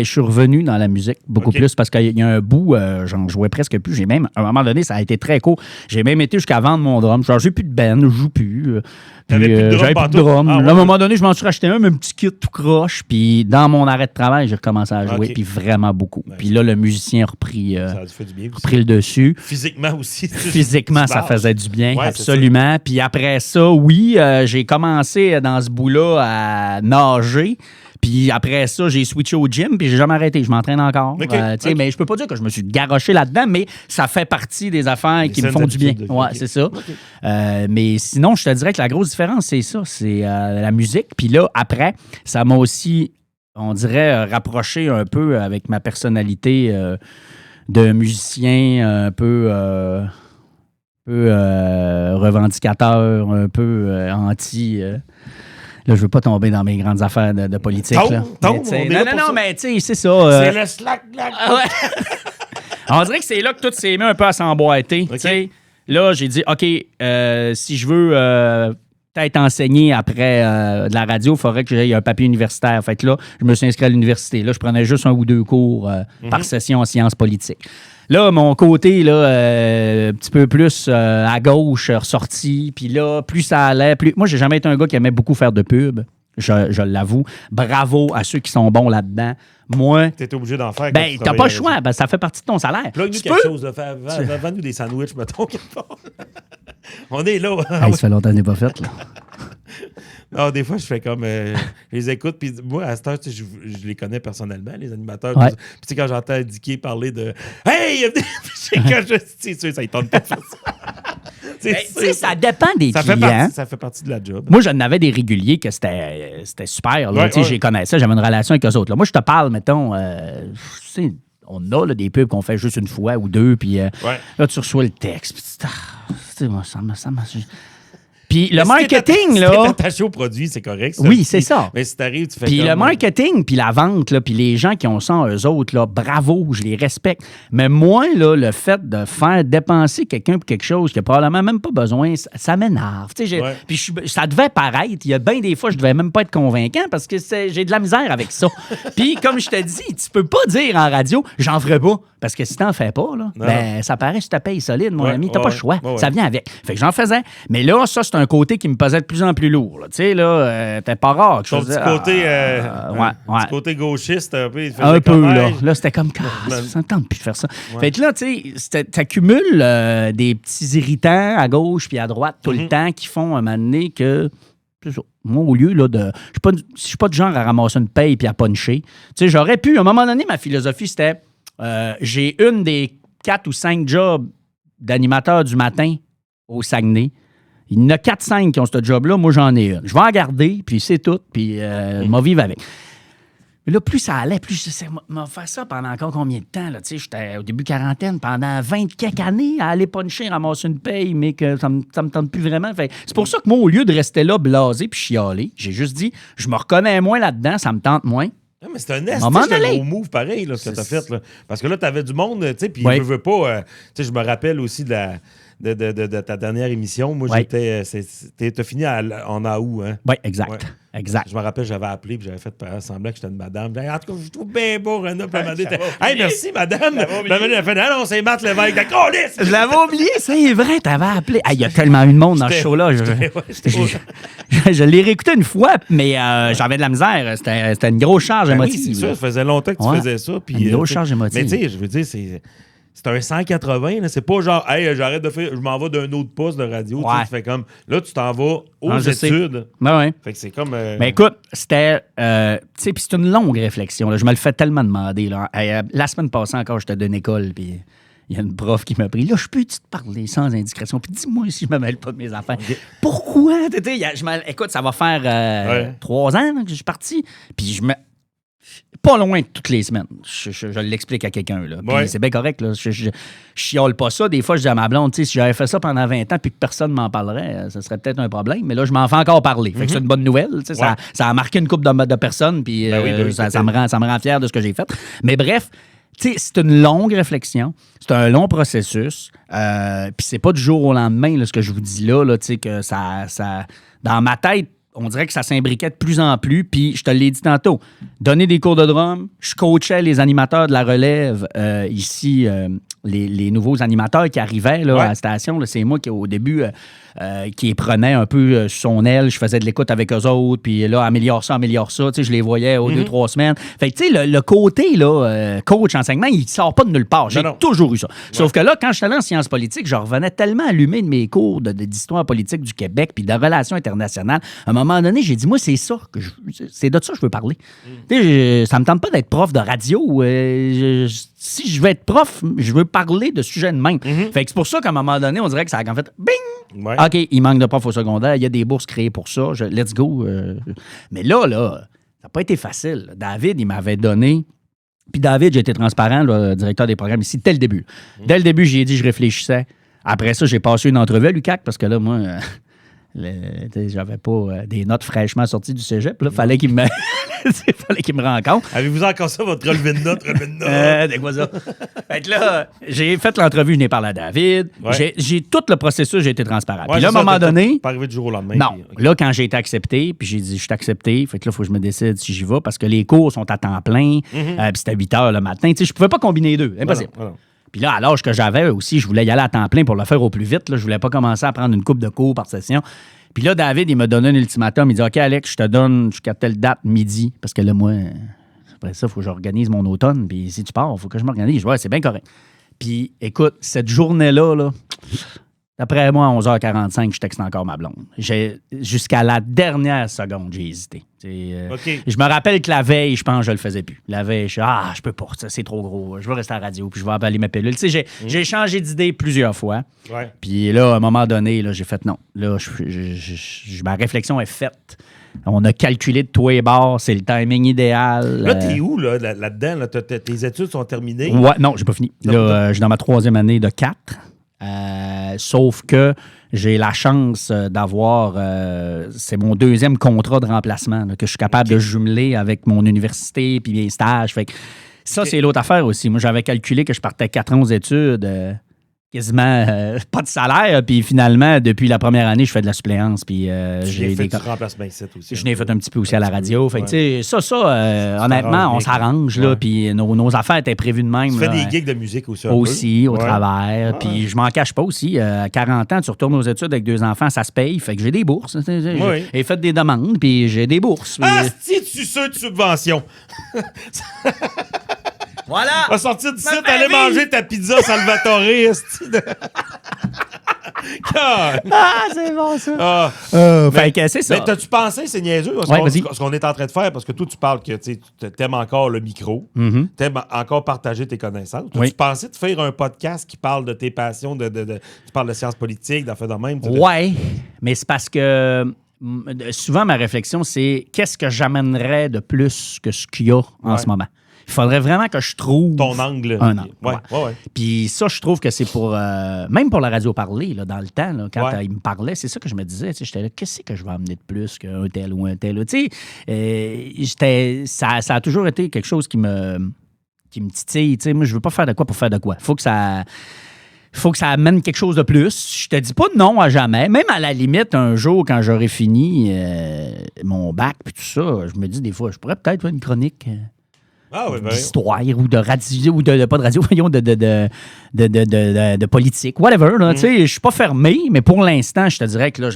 suis revenu dans la musique beaucoup plus parce qu'il y a un bout, j'en jouais presque plus. J'ai même, à un moment donné, ça a été très court. J'ai même été jusqu'à vendre mon drum. Genre, j'ai plus de band, je joue plus. J'avais plus de drum. À un moment donné, je m'en suis racheté un petit kit tout croche. Puis dans mon arrêt de travail, j'ai recommencé à jouer, puis vraiment beaucoup. Puis là, le musicien a repris le dessus. Physiquement aussi. Physiquement, ça faisait du bien, absolument. Puis après ça, oui, j'ai commencé dans ce bout-là à nager. Puis après ça, j'ai switché au gym, puis j'ai jamais arrêté. Je m'entraîne encore. Mais je peux pas dire que je me suis garoché là-dedans, mais ça fait partie des affaires qui me font du bien. Ouais, c'est ça. Mais sinon, je te dirais que la grosse différence, c'est ça. C'est la musique. Puis là, après, ça m'a aussi, on dirait, rapproché un peu avec ma personnalité de musicien un peu revendicateur, un peu anti... Là, je veux pas tomber dans mes grandes affaires de politique. Non, mais tu sais, c'est ça. C'est le slack. On dirait que c'est là que tout s'est mis un peu à s'emboîter. Là, j'ai dit, OK, si je veux peut-être enseigner après de la radio, il faudrait que j'aille un papier universitaire. Fait que là, je me suis inscrit à l'université. Là, je prenais juste 1 ou 2 cours par session en sciences politiques. Là, mon côté, là, un petit peu plus à gauche, ressorti. Puis là, plus ça allait, plus... Moi, j'ai jamais été un gars qui aimait beaucoup faire de pub. Je l'avoue. Bravo à ceux qui sont bons là-dedans. Moi... T'étais obligé d'en faire. Ben, t'as pas le choix. Ben, ça fait partie de ton salaire. Plug-nous quelque chose. Vends-nous des sandwichs, mettons. On est là. Ça fait longtemps que je n'ai pas fait, là. Non, des fois, je fais comme... je les écoute, puis moi, à cette heure, je les connais personnellement, les animateurs. Ouais. Puis quand j'entends Dicky parler de « Hey! » c'est sûr, ça ne tente pas de faire ça. Tu sais, ça dépend des ça clients. Ça fait partie de la job. Moi, j'en avais des réguliers que c'était super. Là. Je les connaissais, j'avais une relation avec eux autres. Là. Moi, je te parle, mettons, on a là, des pubs qu'on fait juste une fois ou deux, puis là, tu reçois le texte. Puis, puis le marketing, là... Si t'es attaché au produit, c'est correct. Ça, oui, c'est ça. Mais si t'arrives, tu fais puis comme... le marketing, puis la vente, là, puis les gens qui ont ça, eux autres, là, bravo, je les respecte. Mais moi, là, le fait de faire dépenser quelqu'un pour quelque chose qui a probablement même pas besoin, ça m'énerve. Puis ça devait paraître. Il y a bien des fois, je devais même pas être convaincant parce que j'ai de la misère avec ça. Puis comme je te dis, tu peux pas dire en radio, j'en ferai pas. Parce que si t'en fais pas, là, ben, ça paraît que tu te payes solide, mon ami. T'as pas le choix. Ça vient avec. Fait que j'en faisais. Mais là, ça, c'est un côté qui me pesait de plus en plus lourd. Tu sais, là, t'es pas rare. Ton petit côté, petit côté gauchiste, un peu. Un peu, là. Là, c'était comme, ça ne tente plus de faire ça. Fait que là, tu sais, t'accumules des petits irritants à gauche puis à droite tout le temps qui font un moment donné que... Moi, au lieu là, de... Je suis pas du genre à ramasser une paye puis à puncher. Tu sais, j'aurais pu... À un moment donné, ma philosophie, c'était... j'ai une des 4 ou 5 jobs d'animateur du matin au Saguenay. Il y en a 4-5 qui ont ce job-là. Moi, j'en ai une. Je vais en garder, puis c'est tout, puis je vais vivre avec. Mais là, plus ça allait, plus je sais, m'a fait ça pendant encore combien de temps? Là? J'étais au début quarantaine, pendant 20 quelques années, à aller puncher, ramasser une paye, mais que ça me tente plus vraiment. Fait, c'est pour ça que moi, au lieu de rester là, blasé puis chialer, j'ai juste dit, je me reconnais moins là-dedans, ça me tente moins. Non, mais c'est un gros move pareil, là, ce que tu as fait. Là. Parce que là, tu avais du monde, tu sais, puis je veux pas... tu sais, je me rappelle aussi de ta dernière émission. Moi, t'as fini en août, hein? Oui, exact. Exact. Je me rappelle, j'avais appelé et j'avais fait semblant que j'étais une madame. En tout cas, je trouve bien beau, Renaud. Hey, merci, madame. Elle a fait, non, c'est Matt Lévesque. D'accord, je l'avais oublié, c'est vrai, t'avais appelé. Il y a tellement eu de monde dans ce show-là. Je l'ai réécouté une fois, mais j'avais de la misère. C'était une grosse charge émotive. Oui, c'est ça. Ça faisait longtemps que tu faisais ça. Une grosse charge émotive. Mais tu sais, je veux dire, c'est un 180, là. C'est pas genre, hey, j'arrête de faire, je m'en vais d'un autre poste de radio. Tu fais comme, là, tu t'en vas aux études. Ben fait que c'est comme. Mais écoute, c'était. Tu sais, puis c'est une longue réflexion. Là. Je me le fais tellement demander. Là. La semaine passée encore, j'étais d'une école, puis il y a une prof qui m'a pris. Là, je peux-tu te parler sans indiscrétion? Puis dis-moi si je me mêle pas de mes affaires. Okay. Pourquoi? Écoute, ça va faire 3 ans là, que je suis parti. Puis je me. Pas loin de toutes les semaines. Je l'explique à quelqu'un. Là. C'est bien correct. Là. Je chiale pas ça. Des fois, je dis à ma blonde, si j'avais fait ça pendant 20 ans puis que personne m'en parlerait, ça serait peut-être un problème. Mais là, je m'en fais encore parler. Fait que c'est une bonne nouvelle. Ça a marqué une couple de personnes puis ça me rend fier de ce que j'ai fait. Mais bref, c'est une longue réflexion. C'est un long processus. Puis c'est pas du jour au lendemain là, ce que je vous dis là que ça... Dans ma tête, on dirait que ça s'imbriquait de plus en plus. Puis, je te l'ai dit tantôt, donner des cours de drum, je coachais les animateurs de la relève ici, les nouveaux animateurs qui arrivaient là, à la station. Là, c'est moi qui, au début, qui les prenais un peu sous son aile. Je faisais de l'écoute avec eux autres. Puis là, améliore ça. Je les voyais aux 2-3 semaines. Fait que, tu sais, le côté là, coach, enseignement, il sort pas de nulle part. J'ai toujours eu ça. Sauf que là, quand je suis allé en sciences politiques, je revenais tellement allumé de mes cours d'histoire politique du Québec puis de relations internationales. À un moment donné, j'ai dit, moi, c'est ça c'est de ça que je veux parler. Ça me tente pas d'être prof de radio. Si je veux être prof, je veux parler de sujets de même. Fait que c'est pour ça qu'à un moment donné, on dirait que ça a en fait, bing! OK, il manque de profs au secondaire. Il y a des bourses créées pour ça. Let's go. Mais là, ça n'a pas été facile. David, il m'avait donné... Puis David, j'ai été transparent, le directeur des programmes ici, dès le début. Dès le début, j'ai dit je réfléchissais. Après ça, j'ai passé une entrevue à l'UQAC parce que là, moi... j'avais pas des notes fraîchement sorties du cégep. Il fallait qu'il me rencontre. Avez-vous encore ça, votre relevé de notes? C'est quoi ça? Fait que là, j'ai fait l'entrevue, je n'ai parlé à David. J'ai tout le processus, j'ai été transparent. Puis là, à un moment donné... Pas arrivé du jour au lendemain. Non. Là, quand j'ai été accepté, puis j'ai dit, je suis accepté, fait que là, il faut que je me décide si j'y vais, parce que les cours sont à temps plein, puis c'était à 8 heures le matin. Je pouvais pas combiner les deux. Impossible. Non. Puis là, à l'âge que j'avais aussi, je voulais y aller à temps plein pour le faire au plus vite. Là. Je voulais pas commencer à prendre une coupe de cours par session. Puis là, David, il m'a donné un ultimatum. Il dit, OK, Alex, je te donne jusqu'à telle date, midi. Parce que là, moi, après ça, il faut que j'organise mon automne. Puis si tu pars, il faut que je m'organise. Je vois, c'est bien correct. Puis écoute, cette journée-là, D'après moi, à 11h45, je texte encore ma blonde. Jusqu'à la dernière seconde, j'ai hésité. Je me rappelle que la veille, je pense que je le faisais plus. La veille, je peux pas, c'est trop gros. Je vais rester à la radio, puis je vais avaler ma pilule. J'ai changé d'idée plusieurs fois. Ouais. Puis là, à un moment donné, là, j'ai fait non. Là, ma réflexion est faite. On a calculé de tous les bords, c'est le timing idéal. Là, t'es où là-dedans? Là, tes études sont terminées? Ouais, non, j'ai pas fini. Là, je suis dans ma 3e année de 4. Sauf que j'ai la chance d'avoir... c'est mon 2e contrat de remplacement là, que je suis capable de jumeler avec mon université puis mes stages. Fait que ça, c'est l'autre affaire aussi. Moi, j'avais calculé que je partais 4 ans aux études... quasiment pas de salaire. Puis finalement, depuis la première année, je fais de la suppléance. Puis j'ai fait du remplacement ici aussi. Je n'ai fait un petit peu aussi à la radio. Fait que, tu sais, honnêtement, on s'arrange. Là, puis nos affaires étaient prévues de même. Tu fais là, des gigs de musique aussi. Au travers. Puis je m'en cache pas aussi. À 40 ans, tu retournes aux études avec 2 enfants, ça se paye. Fait que j'ai des bourses. J'ai fait des demandes, puis j'ai des bourses. Ah, si tu sais de subvention. Voilà! On va sortir du site, aller manger ta pizza Salvatore. C'est bon, ça. Fait que c'est ça. Mais t'as-tu pensé, c'est niaiseux, ce qu'on est en train de faire, parce que toi, tu parles que tu aimes encore le micro, t'aimes encore partager tes connaissances. Tu pensais de faire un podcast qui parle de tes passions, tu parles de sciences politiques, d'affaires de même? Ouais, mais c'est parce que souvent, ma réflexion, c'est qu'est-ce que j'amènerais de plus que ce qu'il y a en ce moment? Il faudrait vraiment que je trouve... Ton angle. Un angle. Ouais. Puis ça, je trouve que c'est pour... même pour la radio parler, là, dans le temps, là, quand il me parlait, c'est ça que je me disais. J'étais là, qu'est-ce que je vais amener de plus qu'un tel ou un tel? Tu sais, ça a toujours été quelque chose qui me titille. Tu sais, moi, je veux pas faire de quoi pour faire de quoi. Faut que ça amène quelque chose de plus. Je te dis pas non à jamais. Même à la limite, un jour, quand j'aurai fini mon bac puis tout ça, je me dis des fois, je pourrais peut-être faire une chronique... d'histoire ou de radio, ou pas de radio, voyons, de politique, whatever. Tu sais, je suis pas fermé, mais pour l'instant, je te dirais que là,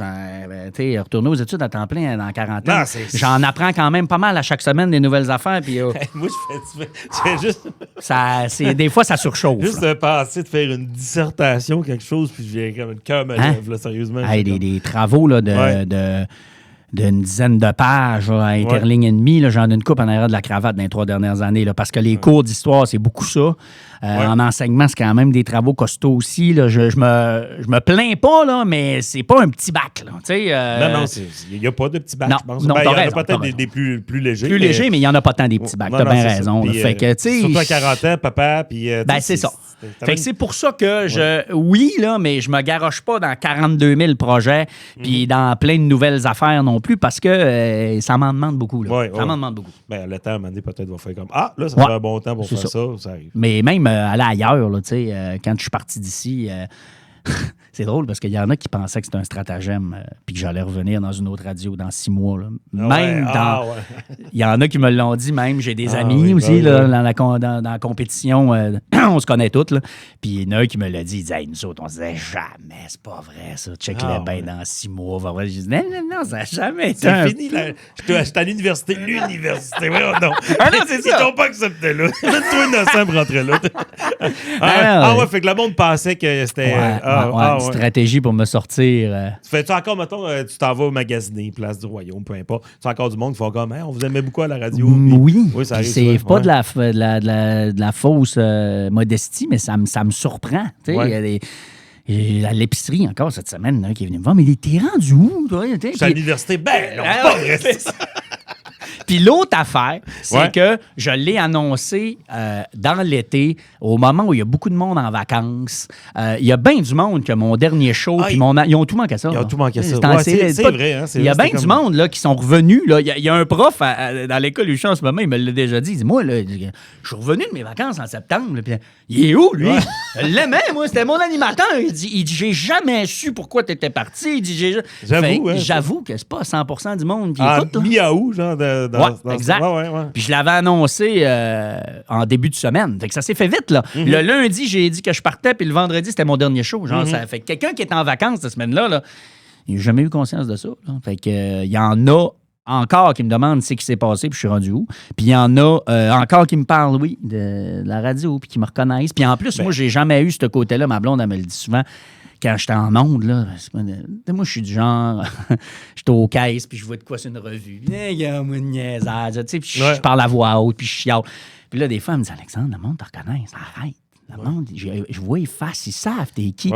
retourner aux études à temps plein dans 40 ans, j'en apprends quand même pas mal à chaque semaine des nouvelles affaires. Puis, moi, je fais juste... des fois, ça surchauffe. Juste de penser de faire une dissertation, quelque chose, puis je viens comme le cœur me lève, là, sérieusement. Des travaux là, d'une dizaine de pages à interligne et demie. J'en ai une coupe en arrière de la cravate dans les 3 dernières années. Là, parce que les cours d'histoire, c'est beaucoup ça. En enseignement, c'est quand même des travaux costauds aussi. Là. Je me plains pas, là, mais c'est pas un petit bac. Là, non, il n'y a pas de petit bac, je pense. Non, il y en a peut-être des plus légers. Plus légers, mais il n'y en a pas tant des petits bacs. T'as bien raison. Puis, fait que, surtout à 40 ans, papa. Puis, c'est ça. Fait que c'est pour ça que oui, là, mais je me garoche pas dans 42 000 projets puis dans plein de nouvelles affaires non plus parce que ça m'en demande beaucoup. Là. Ça m'en demande beaucoup. Ben, le temps, à un moment donné, peut-être va faire comme là, ça fait un bon temps pour faire ça arrive. Mais même aller ailleurs, là, quand je suis parti d'ici... c'est drôle parce qu'il y en a qui pensaient que c'était un stratagème puis que j'allais revenir dans une autre radio dans 6 mois. Là. Il y en a qui me l'ont dit même. J'ai des amis aussi là, dans la compétition. On se connaît tous. Puis il y en a un qui me l'a dit. Il dit, hey, nous autres, on se disait jamais, c'est pas vrai ça. Check-le bien dans 6 mois. Je dis, non, ça n'a jamais été. C'est fini. J'étais à l'université. L'université, oui, non. Non, c'est ça. Ils t'ont pas accepté là. Toi, innocent pour rentrer là. Fait que le monde pensait que c'était... une stratégie pour me sortir. Fais-tu encore, mettons, tu t'en vas magasiner, Place du Royaume, peu importe. Tu as encore du monde qui font comme, on vous aimait beaucoup à la radio. Oui, ça arrive, c'est pas de la fausse modestie, mais ça me surprend. Il y a à l'épicerie encore cette semaine, qui est venu me voir, mais t'es rendu où, toi? C'est à l'université? Ben non, c'est pas vrai. Puis l'autre affaire, c'est que je l'ai annoncé dans l'été, au moment où il y a beaucoup de monde en vacances. Il y a bien du monde que mon dernier show, puis ils ont tout manqué ça. Ils ont tout manqué ça. C'est vrai. Hein, il y a bien du monde là, qui sont revenus. Là. Il y a un prof dans l'école où je suis en ce moment, il me l'a déjà dit. Il dit, moi, là, je suis revenu de mes vacances en septembre. Là, puis, il est où, lui? Je l'aimais, moi. C'était mon animateur. Il dit, j'ai jamais su pourquoi tu étais parti. Il dit, j'avoue que c'est pas 100% du monde qui écoute. Mi-août, genre, exact. Puis je l'avais annoncé en début de semaine. Fait que ça s'est fait vite, là. Le lundi, j'ai dit que je partais, puis le vendredi, c'était mon dernier show. Genre, ça fait que quelqu'un qui est en vacances cette semaine-là, il n'a jamais eu conscience de ça. Là. Fait que il y en a encore qui me demandent ce qui s'est passé, puis je suis rendu où. Puis il y en a encore qui me parlent, oui, de la radio, puis qui me reconnaissent. Puis en plus, moi, j'ai jamais eu ce côté-là. Ma blonde, elle me le dit souvent. Quand j'étais en onde, là, moi, je suis du genre, j'étais aux caisses, puis je vois de quoi c'est une revue. Moi, une niaisage, tu sais, puis je parle à voix haute, puis je chiale. Puis là, des fois, elle me dit, Alexandre, le monde te reconnaît, arrête. Le monde, je vois les faces, ils savent t'es qui.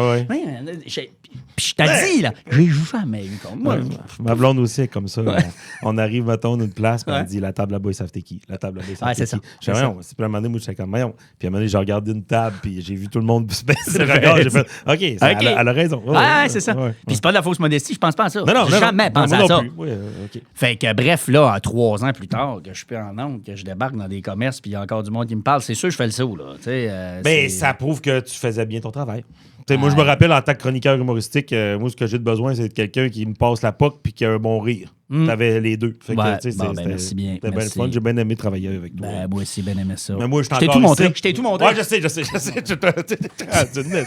Puis je t'ai dit, là, j'ai jamais eu comme moi. Ma blonde aussi est comme ça. On arrive, mettons, d'une place, puis elle dit, la table là-bas, ils savent t'es qui. La table là-bas, ils savent t'es qui. Je dis, voyons, c'est plus à un moment donné, moi, je suis comme, voyons. Puis à un moment donné, j'ai regardé une table, puis j'ai vu tout le monde se baisser le regard. J'ai fait, OK, elle a raison. C'est ça. Puis c'est pas de la fausse modestie, je pense pas à ça. Non, j'ai jamais pensé à ça. Okay. Fait que, bref, là, 3 ans plus tard, que je suis plus en onde, que je débarque dans des commerces, puis il y a encore du monde qui me parle, c'est sûr, je fais le saut, là. Mais ça prouve que tu faisais bien ton travail. Moi, je me rappelle, en tant que chroniqueur humoristique, moi, ce que j'ai de besoin, c'est de quelqu'un qui me passe la POC puis qui a un bon rire. T'avais les deux. Fait que, merci bien. C'était bien le fun. J'ai bien aimé travailler avec toi. Moi aussi, bien aimé ça. Mais moi, je t'ai tout montré. Je t'ai tout montré. Ouais, je sais. Tu une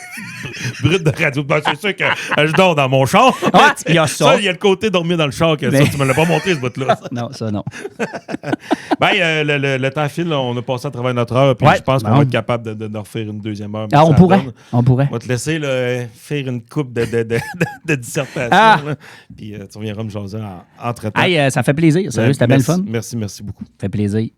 brute de radio. C'est sûr que je dors dans mon char. Il y a ça. Il y a le côté dormir dans le char que ça, tu me l'as pas montré, ce bout-là. Non, ça, non. Le temps file, on a passé à travers notre heure, puis je pense qu'on va être capable de refaire une deuxième heure. On pourrait. On va te laisser faire une coupe de dissertation. Puis tu reviendras me jaser entre-temps. Ça fait plaisir. Sérieux, c'était bien le fun. Merci beaucoup. Ça fait plaisir.